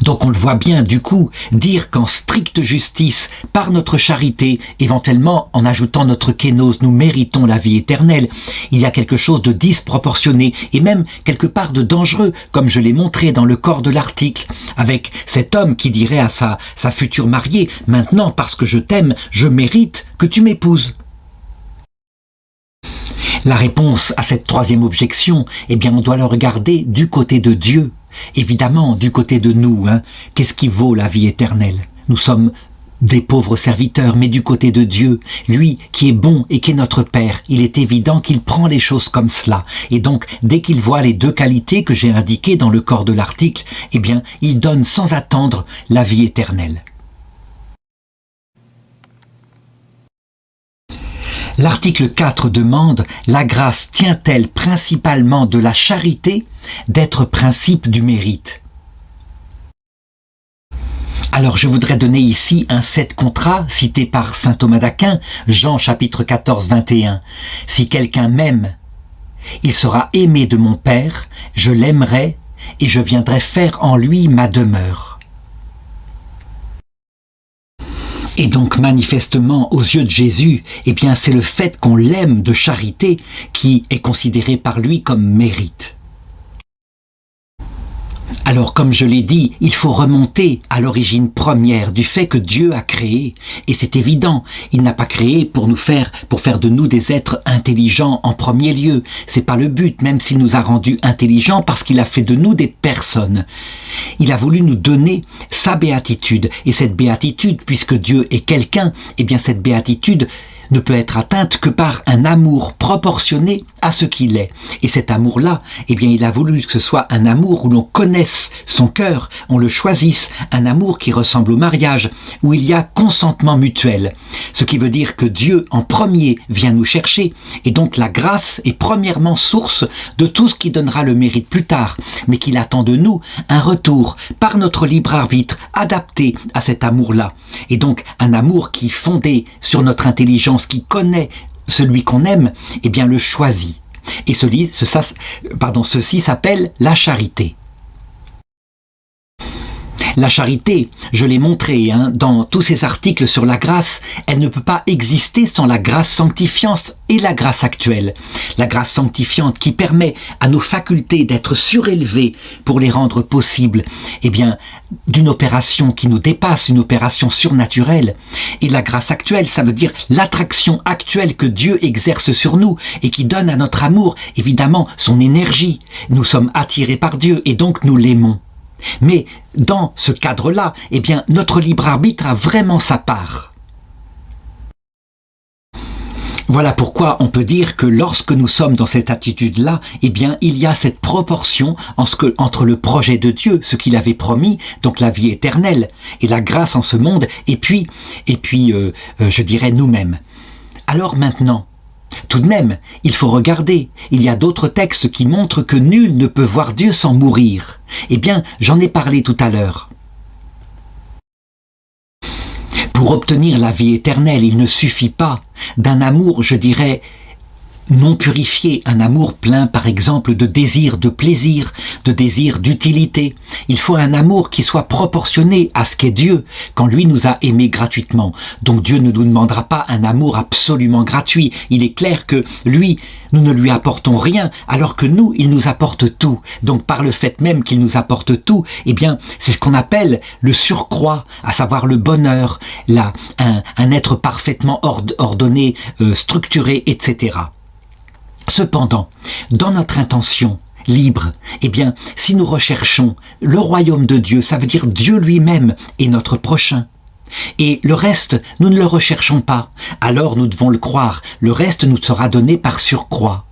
Donc on le voit bien, du coup, dire qu'en stricte justice, par notre charité, éventuellement en ajoutant notre kénose, nous méritons la vie éternelle, il y a quelque chose de disproportionné et même quelque part de dangereux, comme je l'ai montré dans le corps de l'article, avec cet homme qui dirait à sa future mariée « Maintenant, parce que je t'aime, je mérite que tu m'épouses ». La réponse à cette troisième objection, on doit le regarder du côté de Dieu. Évidemment, du côté de nous, qu'est-ce qui vaut la vie éternelle ? Nous sommes des pauvres serviteurs, mais du côté de Dieu, lui qui est bon et qui est notre Père, il est évident qu'il prend les choses comme cela. Et donc, dès qu'il voit les deux qualités que j'ai indiquées dans le corps de l'article, il donne sans attendre la vie éternelle. L'article 4 demande « La grâce tient-elle principalement de la charité d'être principe du mérite ?» Alors je voudrais donner ici un 7 contrat cité par saint Thomas d'Aquin, Jean chapitre 14, 21. « Si quelqu'un m'aime, il sera aimé de mon Père, je l'aimerai et je viendrai faire en lui ma demeure. Et donc manifestement, aux yeux de Jésus, eh bien c'est le fait qu'on l'aime de charité qui est considéré par lui comme mérite. Alors, comme je l'ai dit, il faut remonter à l'origine première du fait que Dieu a créé. Et c'est évident, il n'a pas créé pour faire de nous des êtres intelligents en premier lieu. C'est pas le but, même s'il nous a rendus intelligents parce qu'il a fait de nous des personnes. Il a voulu nous donner sa béatitude. Et cette béatitude, puisque Dieu est quelqu'un, eh bien cette béatitude ne peut être atteinte que par un amour proportionné à ce qu'il est. Et cet amour-là, eh bien, il a voulu que ce soit un amour où l'on connaisse son cœur, on le choisisse, un amour qui ressemble au mariage, où il y a consentement mutuel. Ce qui veut dire que Dieu, en premier, vient nous chercher, et donc la grâce est premièrement source de tout ce qui donnera le mérite plus tard, mais qu'il attend de nous un retour, par notre libre arbitre, adapté à cet amour-là. Et donc, un amour qui, fondé sur notre intelligence, qui connaît celui qu'on aime, eh bien le choisit. Et ceci s'appelle la charité. La charité, je l'ai montré dans tous ces articles sur la grâce, elle ne peut pas exister sans la grâce sanctifiante et la grâce actuelle. La grâce sanctifiante qui permet à nos facultés d'être surélevées pour les rendre possibles, eh bien, d'une opération qui nous dépasse, une opération surnaturelle. Et la grâce actuelle, ça veut dire l'attraction actuelle que Dieu exerce sur nous et qui donne à notre amour, évidemment, son énergie. Nous sommes attirés par Dieu et donc nous l'aimons. Mais dans ce cadre-là, eh bien, notre libre arbitre a vraiment sa part. Voilà pourquoi on peut dire que lorsque nous sommes dans cette attitude-là, eh bien, il y a cette proportion entre le projet de Dieu, ce qu'il avait promis, donc la vie éternelle, et la grâce en ce monde, et puis, je dirais nous-mêmes. Alors maintenant, tout de même, il faut regarder. Il y a d'autres textes qui montrent que nul ne peut voir Dieu sans mourir. Eh bien, j'en ai parlé tout à l'heure. Pour obtenir la vie éternelle, il ne suffit pas d'un amour, je dirais, non purifié, un amour plein par exemple de désir de plaisir, de désir d'utilité. Il faut un amour qui soit proportionné à ce qu'est Dieu, quand lui nous a aimés gratuitement. Donc Dieu ne nous demandera pas un amour absolument gratuit. Il est clair que lui, nous ne lui apportons rien, alors que nous, il nous apporte tout. Donc par le fait même qu'il nous apporte tout, eh bien c'est ce qu'on appelle le surcroît, à savoir le bonheur, un être parfaitement ordonné, structuré, etc. Cependant, dans notre intention libre, eh bien, si nous recherchons le royaume de Dieu, ça veut dire Dieu lui-même est notre prochain. Et le reste, nous ne le recherchons pas. Alors nous devons le croire, le reste nous sera donné par surcroît.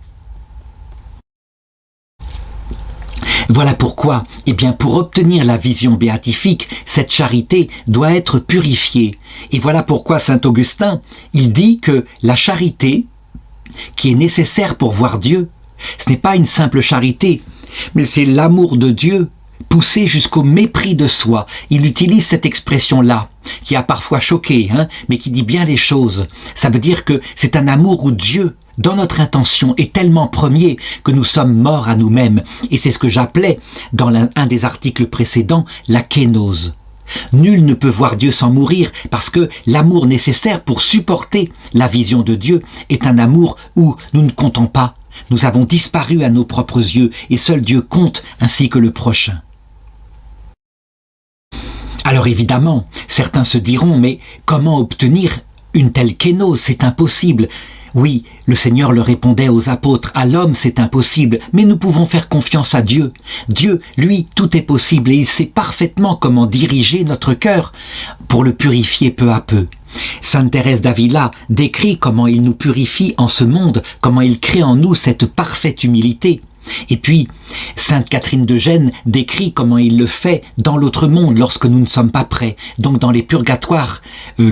Voilà pourquoi, eh bien, pour obtenir la vision béatifique, cette charité doit être purifiée. Et voilà pourquoi saint Augustin, il dit que la charité qui est nécessaire pour voir Dieu, ce n'est pas une simple charité, mais c'est l'amour de Dieu poussé jusqu'au mépris de soi. Il utilise cette expression-là, qui a parfois choqué, mais qui dit bien les choses. Ça veut dire que c'est un amour où Dieu, dans notre intention, est tellement premier que nous sommes morts à nous-mêmes. Et c'est ce que j'appelais, dans un des articles précédents, la kénose. Nul ne peut voir Dieu sans mourir, parce que l'amour nécessaire pour supporter la vision de Dieu est un amour où nous ne comptons pas. Nous avons disparu à nos propres yeux, et seul Dieu compte, ainsi que le prochain. Alors évidemment, certains se diront, mais comment obtenir une telle kénose? C'est impossible. Oui, le Seigneur le répondait aux apôtres, à l'homme c'est impossible, mais nous pouvons faire confiance à Dieu. Dieu, lui, tout est possible et il sait parfaitement comment diriger notre cœur pour le purifier peu à peu. Sainte Thérèse d'Avila décrit comment il nous purifie en ce monde, comment il crée en nous cette parfaite humilité. Et puis, sainte Catherine de Gênes décrit comment il le fait dans l'autre monde lorsque nous ne sommes pas prêts, donc dans les purgatoires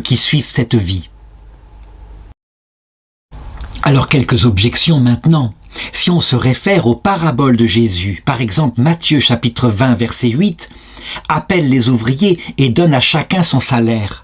qui suivent cette vie. Alors quelques objections maintenant. Si on se réfère aux paraboles de Jésus, par exemple Matthieu chapitre 20 verset 8, appelle les ouvriers et donne à chacun son salaire.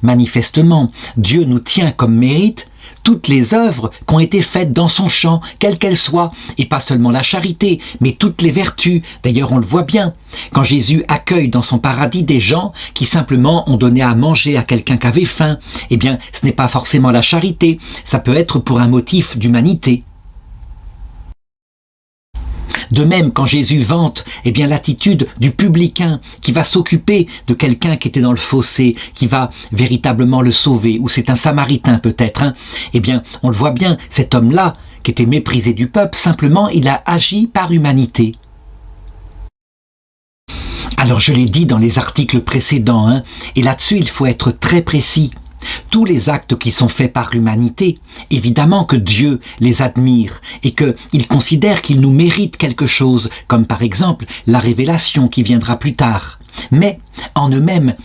Manifestement, Dieu nous tient comme mérite toutes les œuvres qui ont été faites dans son champ, quelles qu'elles soient, et pas seulement la charité, mais toutes les vertus. D'ailleurs, on le voit bien, quand Jésus accueille dans son paradis des gens qui simplement ont donné à manger à quelqu'un qui avait faim, eh bien, ce n'est pas forcément la charité, ça peut être pour un motif d'humanité. De même, quand Jésus vante l'attitude du publicain qui va s'occuper de quelqu'un qui était dans le fossé, qui va véritablement le sauver, ou c'est un samaritain peut-être, on le voit bien, cet homme-là, qui était méprisé du peuple, simplement il a agi par humanité. Alors je l'ai dit dans les articles précédents, et là-dessus il faut être très précis. Tous les actes qui sont faits par l'humanité, évidemment que Dieu les admire et qu'il considère qu'ils nous méritent quelque chose, comme par exemple la révélation qui viendra plus tard. Mais, en eux-mêmes,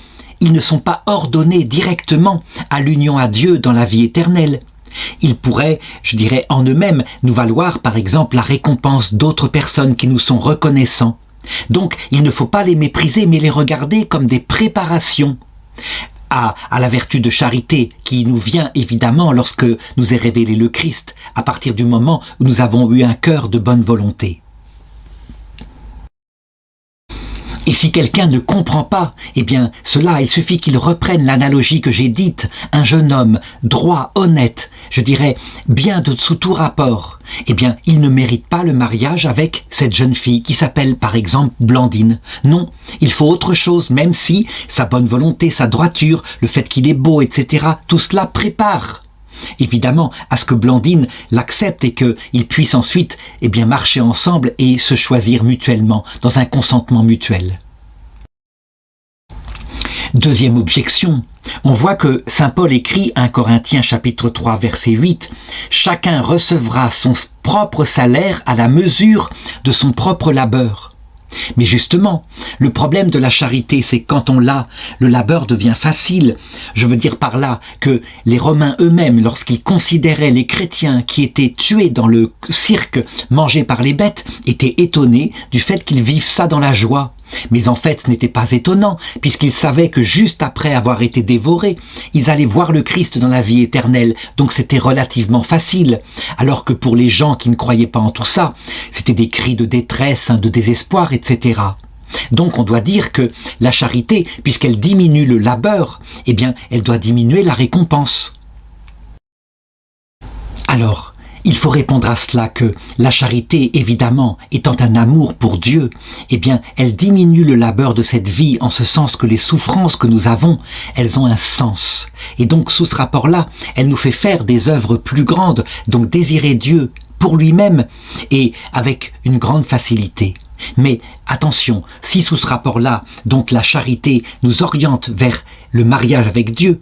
ils ne sont pas ordonnés directement à l'union à Dieu dans la vie éternelle. Ils pourraient, en eux-mêmes, nous valoir par exemple la récompense d'autres personnes qui nous sont reconnaissants. Donc, il ne faut pas les mépriser, mais les regarder comme des préparations à la vertu de charité qui nous vient évidemment lorsque nous est révélé le Christ, à partir du moment où nous avons eu un cœur de bonne volonté. Et si quelqu'un ne comprend pas, il suffit qu'il reprenne l'analogie que j'ai dite, un jeune homme droit, honnête, bien sous tout rapport, il ne mérite pas le mariage avec cette jeune fille qui s'appelle par exemple Blandine. Non, il faut autre chose, même si sa bonne volonté, sa droiture, le fait qu'il est beau, etc., tout cela prépare évidemment à ce que Blandine l'accepte et qu'ils puissent ensuite marcher ensemble et se choisir mutuellement dans un consentement mutuel. Deuxième objection, on voit que saint Paul écrit 1 Corinthiens chapitre 3 verset 8 « Chacun recevra son propre salaire à la mesure de son propre labeur ». Mais justement, le problème de la charité, c'est que quand on l'a, le labeur devient facile. Je veux dire par là que les Romains eux-mêmes, lorsqu'ils considéraient les chrétiens qui étaient tués dans le cirque, mangés par les bêtes, étaient étonnés du fait qu'ils vivent ça dans la joie. Mais en fait, ce n'était pas étonnant, puisqu'ils savaient que juste après avoir été dévorés, ils allaient voir le Christ dans la vie éternelle, donc c'était relativement facile. Alors que pour les gens qui ne croyaient pas en tout ça, c'était des cris de détresse, de désespoir, etc. Donc on doit dire que la charité, puisqu'elle diminue le labeur, elle doit diminuer la récompense. Alors, il faut répondre à cela que la charité, évidemment, étant un amour pour Dieu, elle diminue le labeur de cette vie en ce sens que les souffrances que nous avons, elles ont un sens. Et donc, sous ce rapport-là, elle nous fait faire des œuvres plus grandes, donc désirer Dieu pour lui-même et avec une grande facilité. Mais attention, si sous ce rapport-là, donc la charité nous oriente vers le mariage avec Dieu,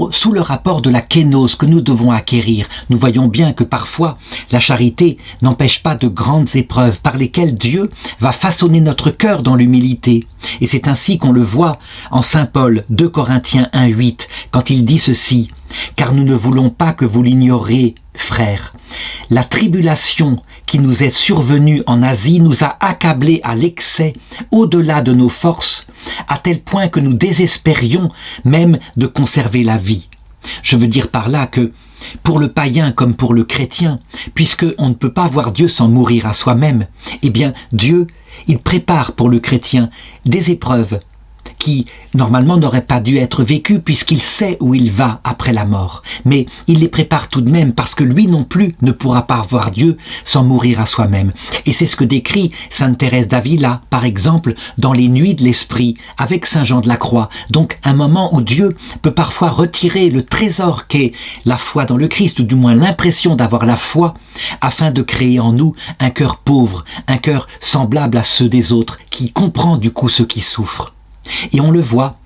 sous le rapport de la kénose que nous devons acquérir, nous voyons bien que parfois la charité n'empêche pas de grandes épreuves par lesquelles Dieu va façonner notre cœur dans l'humilité. Et c'est ainsi qu'on le voit en saint Paul, 2 Corinthiens 1,8, quand il dit ceci « Car nous ne voulons pas que vous l'ignoriez, frères. La tribulation qui nous est survenue en Asie nous a accablés à l'excès, au-delà de nos forces, à tel point que nous désespérions même de conserver la vie. » Je veux dire par là que, pour le païen comme pour le chrétien, puisqu'on ne peut pas voir Dieu sans mourir à soi-même, Dieu, il prépare pour le chrétien des épreuves qui, normalement, n'auraient pas dû être vécues puisqu'il sait où il va après la mort. Mais il les prépare tout de même parce que lui non plus ne pourra pas voir Dieu sans mourir à soi-même. Et c'est ce que décrit sainte Thérèse d'Avila, par exemple, dans les Nuits de l'Esprit, avec saint Jean de la Croix. Donc, un moment où Dieu peut parfois retirer le trésor qu'est la foi dans le Christ, ou du moins l'impression d'avoir la foi, afin de créer en nous un cœur pauvre, un cœur semblable à ceux des autres, qui comprend du coup ceux qui souffrent. Et on le voit,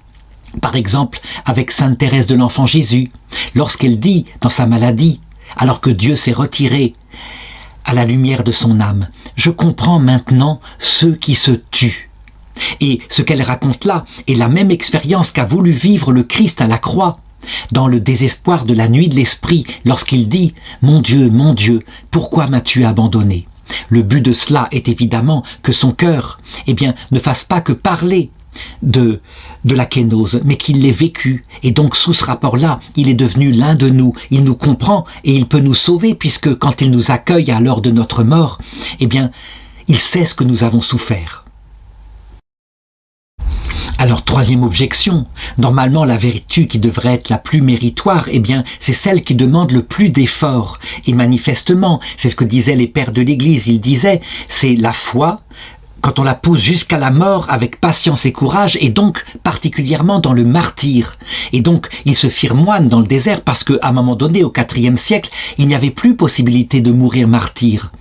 par exemple, avec sainte Thérèse de l'Enfant Jésus, lorsqu'elle dit dans sa maladie, alors que Dieu s'est retiré à la lumière de son âme, « Je comprends maintenant ceux qui se tuent ». Et ce qu'elle raconte là est la même expérience qu'a voulu vivre le Christ à la croix, dans le désespoir de la nuit de l'esprit, lorsqu'il dit « Mon Dieu, pourquoi m'as-tu abandonné ?» Le but de cela est évidemment que son cœur ne fasse pas que parler, de la kénose, mais qu'il l'ait vécu. Et donc sous ce rapport-là, il est devenu l'un de nous. Il nous comprend et il peut nous sauver, puisque quand il nous accueille à l'heure de notre mort, eh bien, il sait ce que nous avons souffert. Alors, troisième objection, normalement la vertu qui devrait être la plus méritoire, eh bien, c'est celle qui demande le plus d'efforts. Et manifestement, c'est ce que disaient les pères de l'Église, ils disaient, c'est la foi, quand on la pousse jusqu'à la mort avec patience et courage, et donc particulièrement dans le martyre. Et donc, ils se firent moines dans le désert parce qu'à un moment donné, au IVe siècle, il n'y avait plus possibilité de mourir martyr.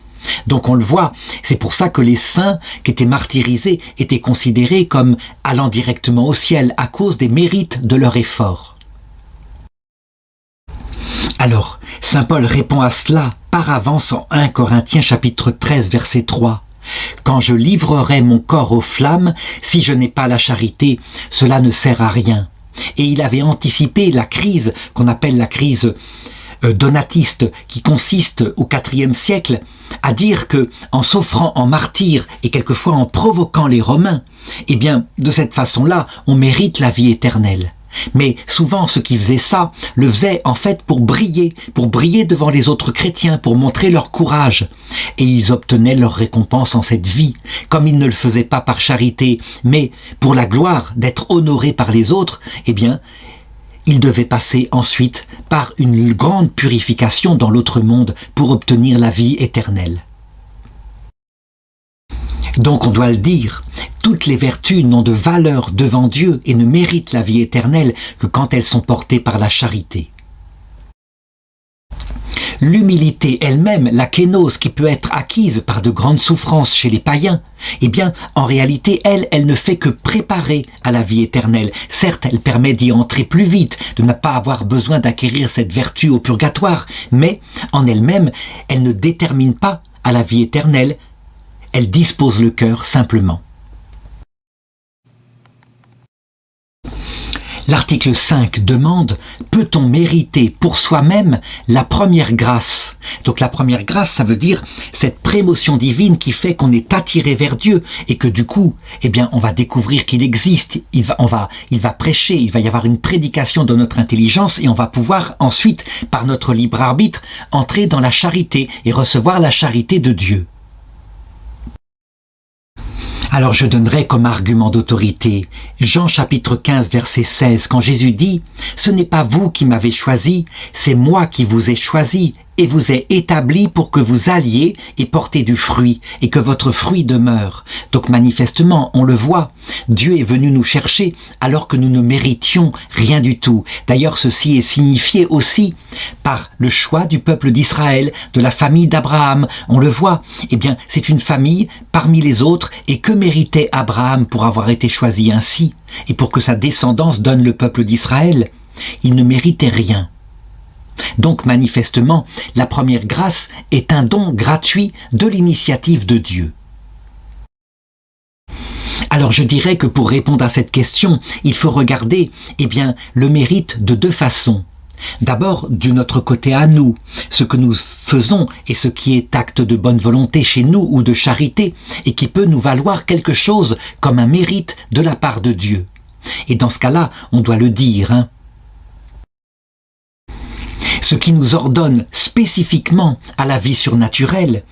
Donc on le voit, c'est pour ça que les saints qui étaient martyrisés étaient considérés comme allant directement au ciel à cause des mérites de leur effort. Alors, saint Paul répond à cela par avance en 1 Corinthiens chapitre 13 verset 3. « Quand je livrerai mon corps aux flammes, si je n'ai pas la charité, cela ne sert à rien. » Et il avait anticipé la crise qu'on appelle la crise donatiste, qui consiste au IVe siècle à dire que en s'offrant en martyr et quelquefois en provoquant les Romains, eh bien de cette façon-là on mérite la vie éternelle. Mais souvent ceux qui faisaient ça le faisaient en fait pour briller devant les autres chrétiens, pour montrer leur courage, et ils obtenaient leur récompense en cette vie, comme ils ne le faisaient pas par charité, mais pour la gloire d'être honorés par les autres, eh bien il devait passer ensuite par une grande purification dans l'autre monde pour obtenir la vie éternelle. Donc on doit le dire, toutes les vertus n'ont de valeur devant Dieu et ne méritent la vie éternelle que quand elles sont portées par la charité. L'humilité elle-même, la kénose qui peut être acquise par de grandes souffrances chez les païens, eh bien, en réalité, elle ne fait que préparer à la vie éternelle. Certes, elle permet d'y entrer plus vite, de ne pas avoir besoin d'acquérir cette vertu au purgatoire, mais en elle-même, elle ne détermine pas à la vie éternelle, elle dispose le cœur simplement. L'article 5 demande « Peut-on mériter pour soi-même la première grâce ?» Donc la première grâce, ça veut dire cette prémotion divine qui fait qu'on est attiré vers Dieu et que du coup, eh bien, on va découvrir qu'il existe, il va prêcher, il va y avoir une prédication de notre intelligence et on va pouvoir ensuite, par notre libre arbitre, entrer dans la charité et recevoir la charité de Dieu. Alors je donnerai comme argument d'autorité Jean chapitre 15 verset 16 quand Jésus dit « Ce n'est pas vous qui m'avez choisi, c'est moi qui vous ai choisi et vous ai établi pour que vous alliez et portez du fruit et que votre fruit demeure. » Donc manifestement, on le voit, Dieu est venu nous chercher alors que nous ne méritions rien du tout. D'ailleurs, ceci est signifié aussi par le choix du peuple d'Israël, de la famille d'Abraham. On le voit, eh bien, c'est une famille parmi les autres et que méritait Abraham pour avoir été choisi ainsi et pour que sa descendance donne le peuple d'Israël? Il ne méritait rien. Donc manifestement, la première grâce est un don gratuit de l'initiative de Dieu. Alors je dirais que pour répondre à cette question, il faut regarder le mérite de deux façons. D'abord, de notre côté à nous, ce que nous faisons et ce qui est acte de bonne volonté chez nous ou de charité et qui peut nous valoir quelque chose comme un mérite de la part de Dieu. Et dans ce cas-là, on doit le dire, Ce qui nous ordonne spécifiquement à la vie surnaturelle,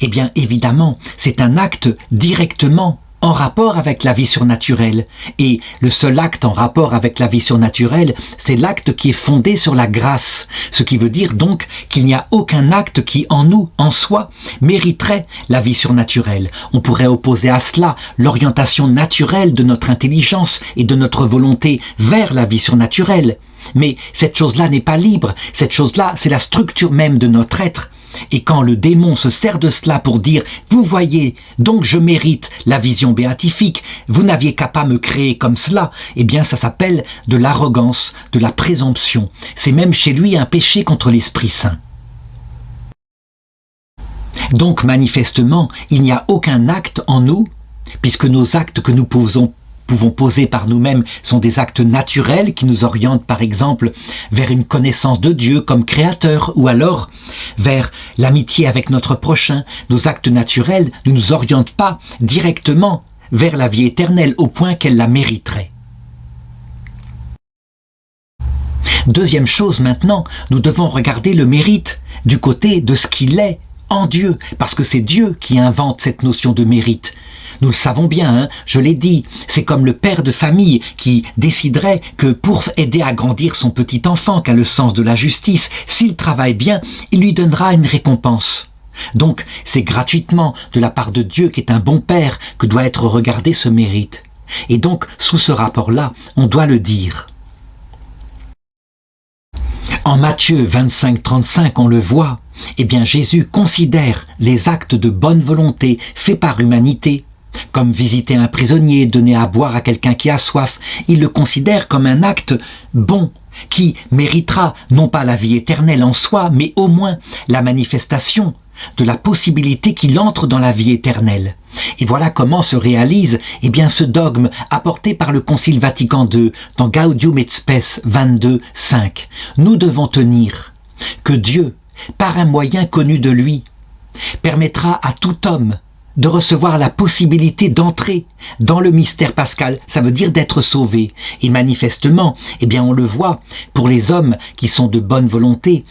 eh bien évidemment, c'est un acte directement en rapport avec la vie surnaturelle. Et le seul acte en rapport avec la vie surnaturelle, c'est l'acte qui est fondé sur la grâce. Ce qui veut dire donc qu'il n'y a aucun acte qui en nous, en soi, mériterait la vie surnaturelle. On pourrait opposer à cela l'orientation naturelle de notre intelligence et de notre volonté vers la vie surnaturelle. Mais cette chose-là n'est pas libre, cette chose-là, c'est la structure même de notre être. Et quand le démon se sert de cela pour dire « Vous voyez, donc je mérite la vision béatifique, vous n'aviez qu'à pas me créer comme cela », eh bien ça s'appelle de l'arrogance, de la présomption. C'est même chez lui un péché contre l'Esprit Saint. Donc manifestement, il n'y a aucun acte en nous, puisque nos actes que nous pouvons poser par nous-mêmes sont des actes naturels qui nous orientent par exemple vers une connaissance de Dieu comme créateur ou alors vers l'amitié avec notre prochain. Nos actes naturels ne nous orientent pas directement vers la vie éternelle au point qu'elle la mériterait. Deuxième chose maintenant, nous devons regarder le mérite du côté de ce qu'il est en Dieu, parce que c'est Dieu qui invente cette notion de mérite. Nous le savons bien, hein, je l'ai dit, c'est comme le père de famille qui déciderait que pour aider à grandir son petit enfant qui a le sens de la justice, s'il travaille bien, il lui donnera une récompense. Donc c'est gratuitement de la part de Dieu qui est un bon père que doit être regardé ce mérite. Et donc sous ce rapport-là, on doit le dire. En Matthieu 25-35, on le voit, eh bien Jésus considère les actes de bonne volonté faits par humanité, comme visiter un prisonnier, donner à boire à quelqu'un qui a soif. Il le considère comme un acte bon, qui méritera non pas la vie éternelle en soi, mais au moins la manifestation de la possibilité qu'il entre dans la vie éternelle. Et voilà comment se réalise ce dogme apporté par le Concile Vatican II dans Gaudium et Spes 22.5. Nous devons tenir que Dieu, par un moyen connu de lui, permettra à tout homme de recevoir la possibilité d'entrer dans le mystère pascal, ça veut dire d'être sauvé. Et manifestement, on le voit, pour les hommes qui sont de bonne volonté,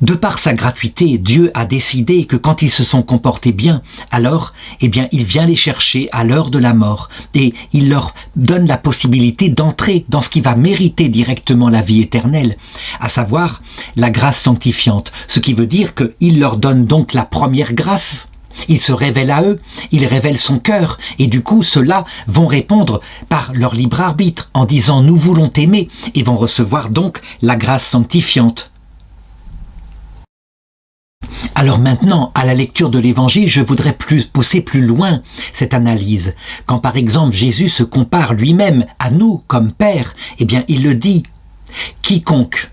de par sa gratuité, Dieu a décidé que quand ils se sont comportés bien, alors, il vient les chercher à l'heure de la mort et il leur donne la possibilité d'entrer dans ce qui va mériter directement la vie éternelle, à savoir la grâce sanctifiante. Ce qui veut dire qu'il leur donne donc la première grâce. Il se révèle à eux, il révèle son cœur, et du coup, ceux-là vont répondre par leur libre arbitre en disant « nous voulons t'aimer » et vont recevoir donc la grâce sanctifiante. Alors maintenant, à la lecture de l'Évangile, je voudrais pousser plus loin cette analyse. Quand par exemple Jésus se compare lui-même à nous comme Père, il le dit « Quiconque,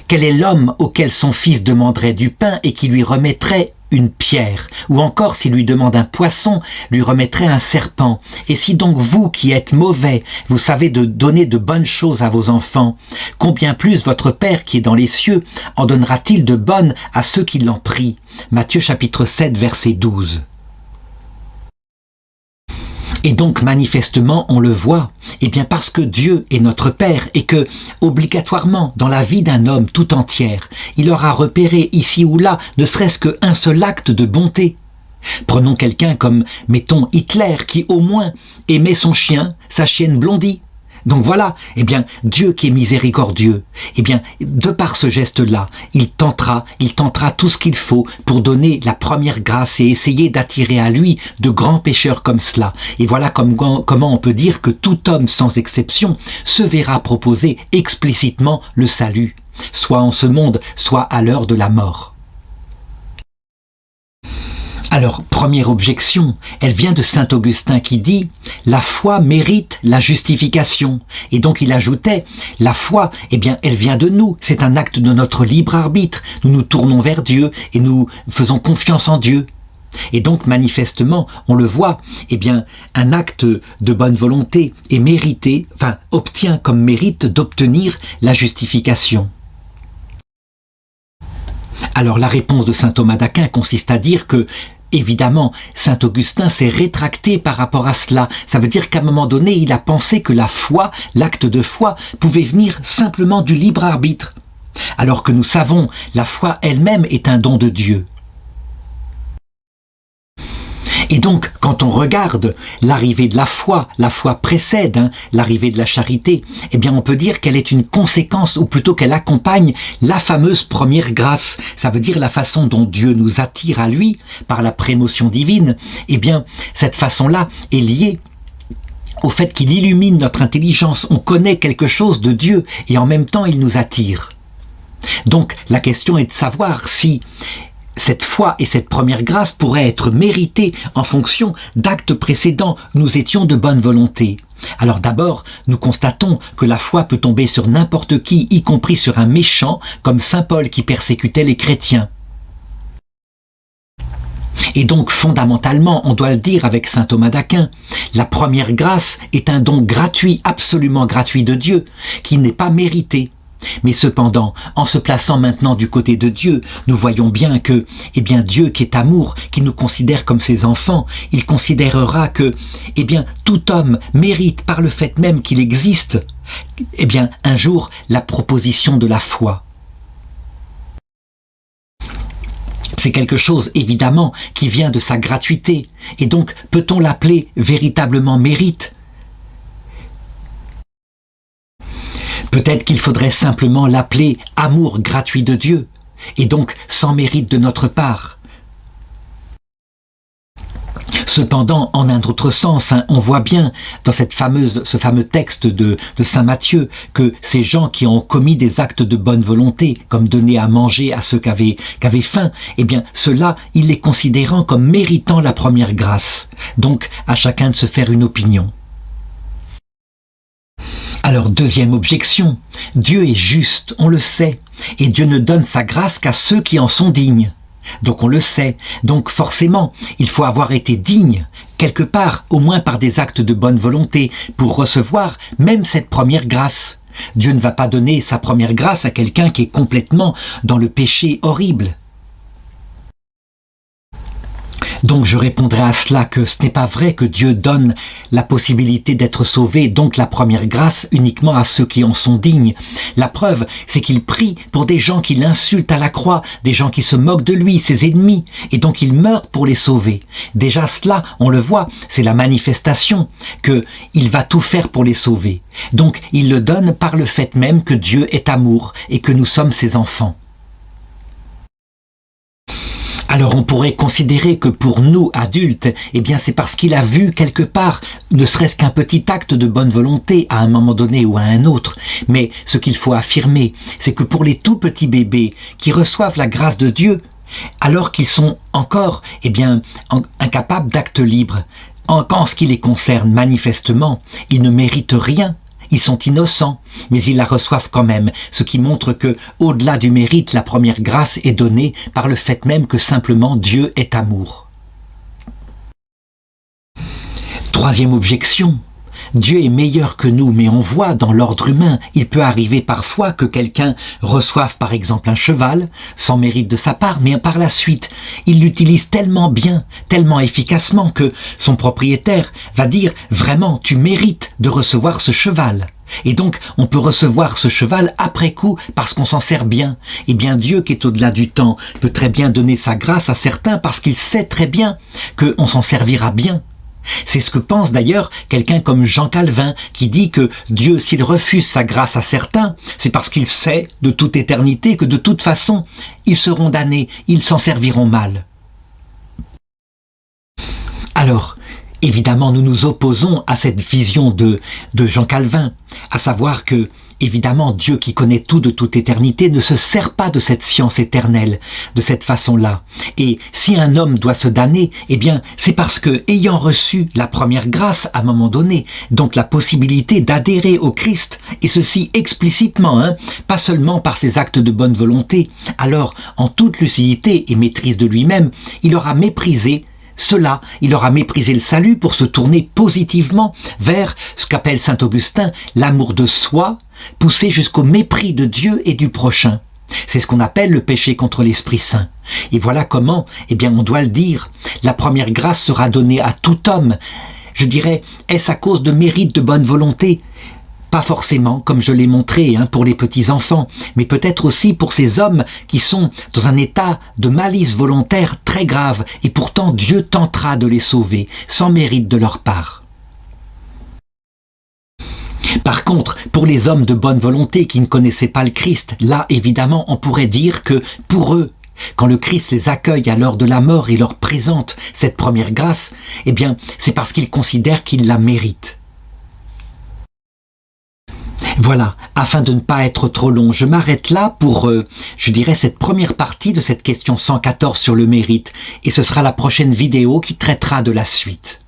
quel est l'homme auquel son fils demanderait du pain et qui lui remettrait une pierre, ou encore s'il lui demande un poisson, lui remettrait un serpent. Et si donc vous qui êtes mauvais, vous savez de donner de bonnes choses à vos enfants, combien plus votre Père qui est dans les cieux en donnera-t-il de bonnes à ceux qui l'en prient » Matthieu chapitre 7 verset 12. Et donc manifestement on le voit, parce que Dieu est notre Père et que obligatoirement dans la vie d'un homme tout entière, il aura repéré ici ou là ne serait-ce qu'un seul acte de bonté. Prenons quelqu'un comme, mettons, Hitler qui au moins aimait son chien, sa chienne Blondie. Donc voilà, Dieu qui est miséricordieux, de par ce geste-là, il tentera tout ce qu'il faut pour donner la première grâce et essayer d'attirer à lui de grands pécheurs comme cela. Et voilà comment on peut dire que tout homme sans exception se verra proposer explicitement le salut, soit en ce monde, soit à l'heure de la mort. Alors, première objection, elle vient de saint Augustin qui dit « La foi mérite la justification ». Et donc il ajoutait « La foi, elle vient de nous, c'est un acte de notre libre arbitre. Nous nous tournons vers Dieu et nous faisons confiance en Dieu ». Et donc manifestement, on le voit, un acte de bonne volonté est mérité, obtient comme mérite d'obtenir la justification. Alors la réponse de saint Thomas d'Aquin consiste à dire que évidemment, saint Augustin s'est rétracté par rapport à cela. Ça veut dire qu'à un moment donné, il a pensé que la foi, l'acte de foi, pouvait venir simplement du libre arbitre. Alors que nous savons, la foi elle-même est un don de Dieu. Et donc, quand on regarde l'arrivée de la foi précède l'arrivée de la charité, on peut dire qu'elle est une conséquence, ou plutôt qu'elle accompagne la fameuse première grâce. Ça veut dire la façon dont Dieu nous attire à lui, par la prémotion divine. Cette façon-là est liée au fait qu'il illumine notre intelligence. On connaît quelque chose de Dieu, et en même temps, il nous attire. Donc, la question est de savoir si cette foi et cette première grâce pourraient être méritées en fonction d'actes précédents. Nous étions de bonne volonté. Alors d'abord, nous constatons que la foi peut tomber sur n'importe qui, y compris sur un méchant, comme saint Paul qui persécutait les chrétiens. Et donc fondamentalement, on doit le dire avec saint Thomas d'Aquin, la première grâce est un don gratuit, absolument gratuit de Dieu, qui n'est pas mérité. Mais cependant, en se plaçant maintenant du côté de Dieu, nous voyons bien que, Dieu qui est amour, qui nous considère comme ses enfants, il considérera que, tout homme mérite par le fait même qu'il existe, un jour, la proposition de la foi. C'est quelque chose, évidemment, qui vient de sa gratuité. Et donc, peut-on l'appeler véritablement mérite ? Peut-être qu'il faudrait simplement l'appeler amour gratuit de Dieu, et donc sans mérite de notre part. Cependant, en un autre sens, on voit bien dans ce fameux texte de saint Matthieu que ces gens qui ont commis des actes de bonne volonté, comme donner à manger à ceux qui avaient faim, ceux-là, il les considérant comme méritant la première grâce. Donc, à chacun de se faire une opinion. Alors, deuxième objection, Dieu est juste, on le sait, et Dieu ne donne sa grâce qu'à ceux qui en sont dignes. Donc on le sait, donc forcément, il faut avoir été digne, quelque part, au moins par des actes de bonne volonté, pour recevoir même cette première grâce. Dieu ne va pas donner sa première grâce à quelqu'un qui est complètement dans le péché horrible. Donc je répondrai à cela que ce n'est pas vrai que Dieu donne la possibilité d'être sauvé, donc la première grâce, uniquement à ceux qui en sont dignes. La preuve, c'est qu'il prie pour des gens qui l'insultent à la croix, des gens qui se moquent de lui, ses ennemis, et donc il meurt pour les sauver. Déjà cela, on le voit, c'est la manifestation qu'il va tout faire pour les sauver. Donc il le donne par le fait même que Dieu est amour et que nous sommes ses enfants. Alors on pourrait considérer que pour nous, adultes, c'est parce qu'il a vu quelque part, ne serait-ce qu'un petit acte de bonne volonté à un moment donné ou à un autre. Mais ce qu'il faut affirmer, c'est que pour les tout petits bébés qui reçoivent la grâce de Dieu, alors qu'ils sont encore incapables d'actes libres, en ce qui les concerne manifestement, ils ne méritent rien. Ils sont innocents, mais ils la reçoivent quand même, ce qui montre que, au-delà du mérite, la première grâce est donnée par le fait même que simplement Dieu est amour. Troisième objection, Dieu est meilleur que nous, mais on voit dans l'ordre humain, il peut arriver parfois que quelqu'un reçoive par exemple un cheval, sans mérite de sa part, mais par la suite, il l'utilise tellement bien, tellement efficacement que son propriétaire va dire « Vraiment, tu mérites de recevoir ce cheval ». Et donc, on peut recevoir ce cheval après coup parce qu'on s'en sert bien. Eh bien, Dieu qui est au-delà du temps peut très bien donner sa grâce à certains parce qu'il sait très bien qu'on s'en servira bien. C'est ce que pense d'ailleurs quelqu'un comme Jean Calvin qui dit que Dieu, s'il refuse sa grâce à certains, c'est parce qu'il sait de toute éternité que de toute façon, ils seront damnés, ils s'en serviront mal. Alors, évidemment, nous nous opposons à cette vision de Jean Calvin, à savoir que, évidemment, Dieu qui connaît tout de toute éternité ne se sert pas de cette science éternelle, de cette façon-là. Et si un homme doit se damner, c'est parce que, ayant reçu la première grâce à un moment donné, donc la possibilité d'adhérer au Christ, et ceci explicitement, pas seulement par ses actes de bonne volonté, alors, en toute lucidité et maîtrise de lui-même, il aura méprisé cela, il aura méprisé le salut pour se tourner positivement vers ce qu'appelle saint Augustin l'amour de soi, poussé jusqu'au mépris de Dieu et du prochain. C'est ce qu'on appelle le péché contre l'Esprit Saint. Et voilà comment, on doit le dire, la première grâce sera donnée à tout homme. Je dirais, est-ce à cause de mérite de bonne volonté ? Pas forcément, comme je l'ai montré, pour les petits-enfants, mais peut-être aussi pour ces hommes qui sont dans un état de malice volontaire très grave, et pourtant Dieu tentera de les sauver, sans mérite de leur part. Par contre, pour les hommes de bonne volonté qui ne connaissaient pas le Christ, là, évidemment, on pourrait dire que, pour eux, quand le Christ les accueille à l'heure de la mort et leur présente cette première grâce, c'est parce qu'ils considèrent qu'ils la méritent. Voilà, afin de ne pas être trop long, je m'arrête là pour, cette première partie de cette question 114 sur le mérite, et ce sera la prochaine vidéo qui traitera de la suite.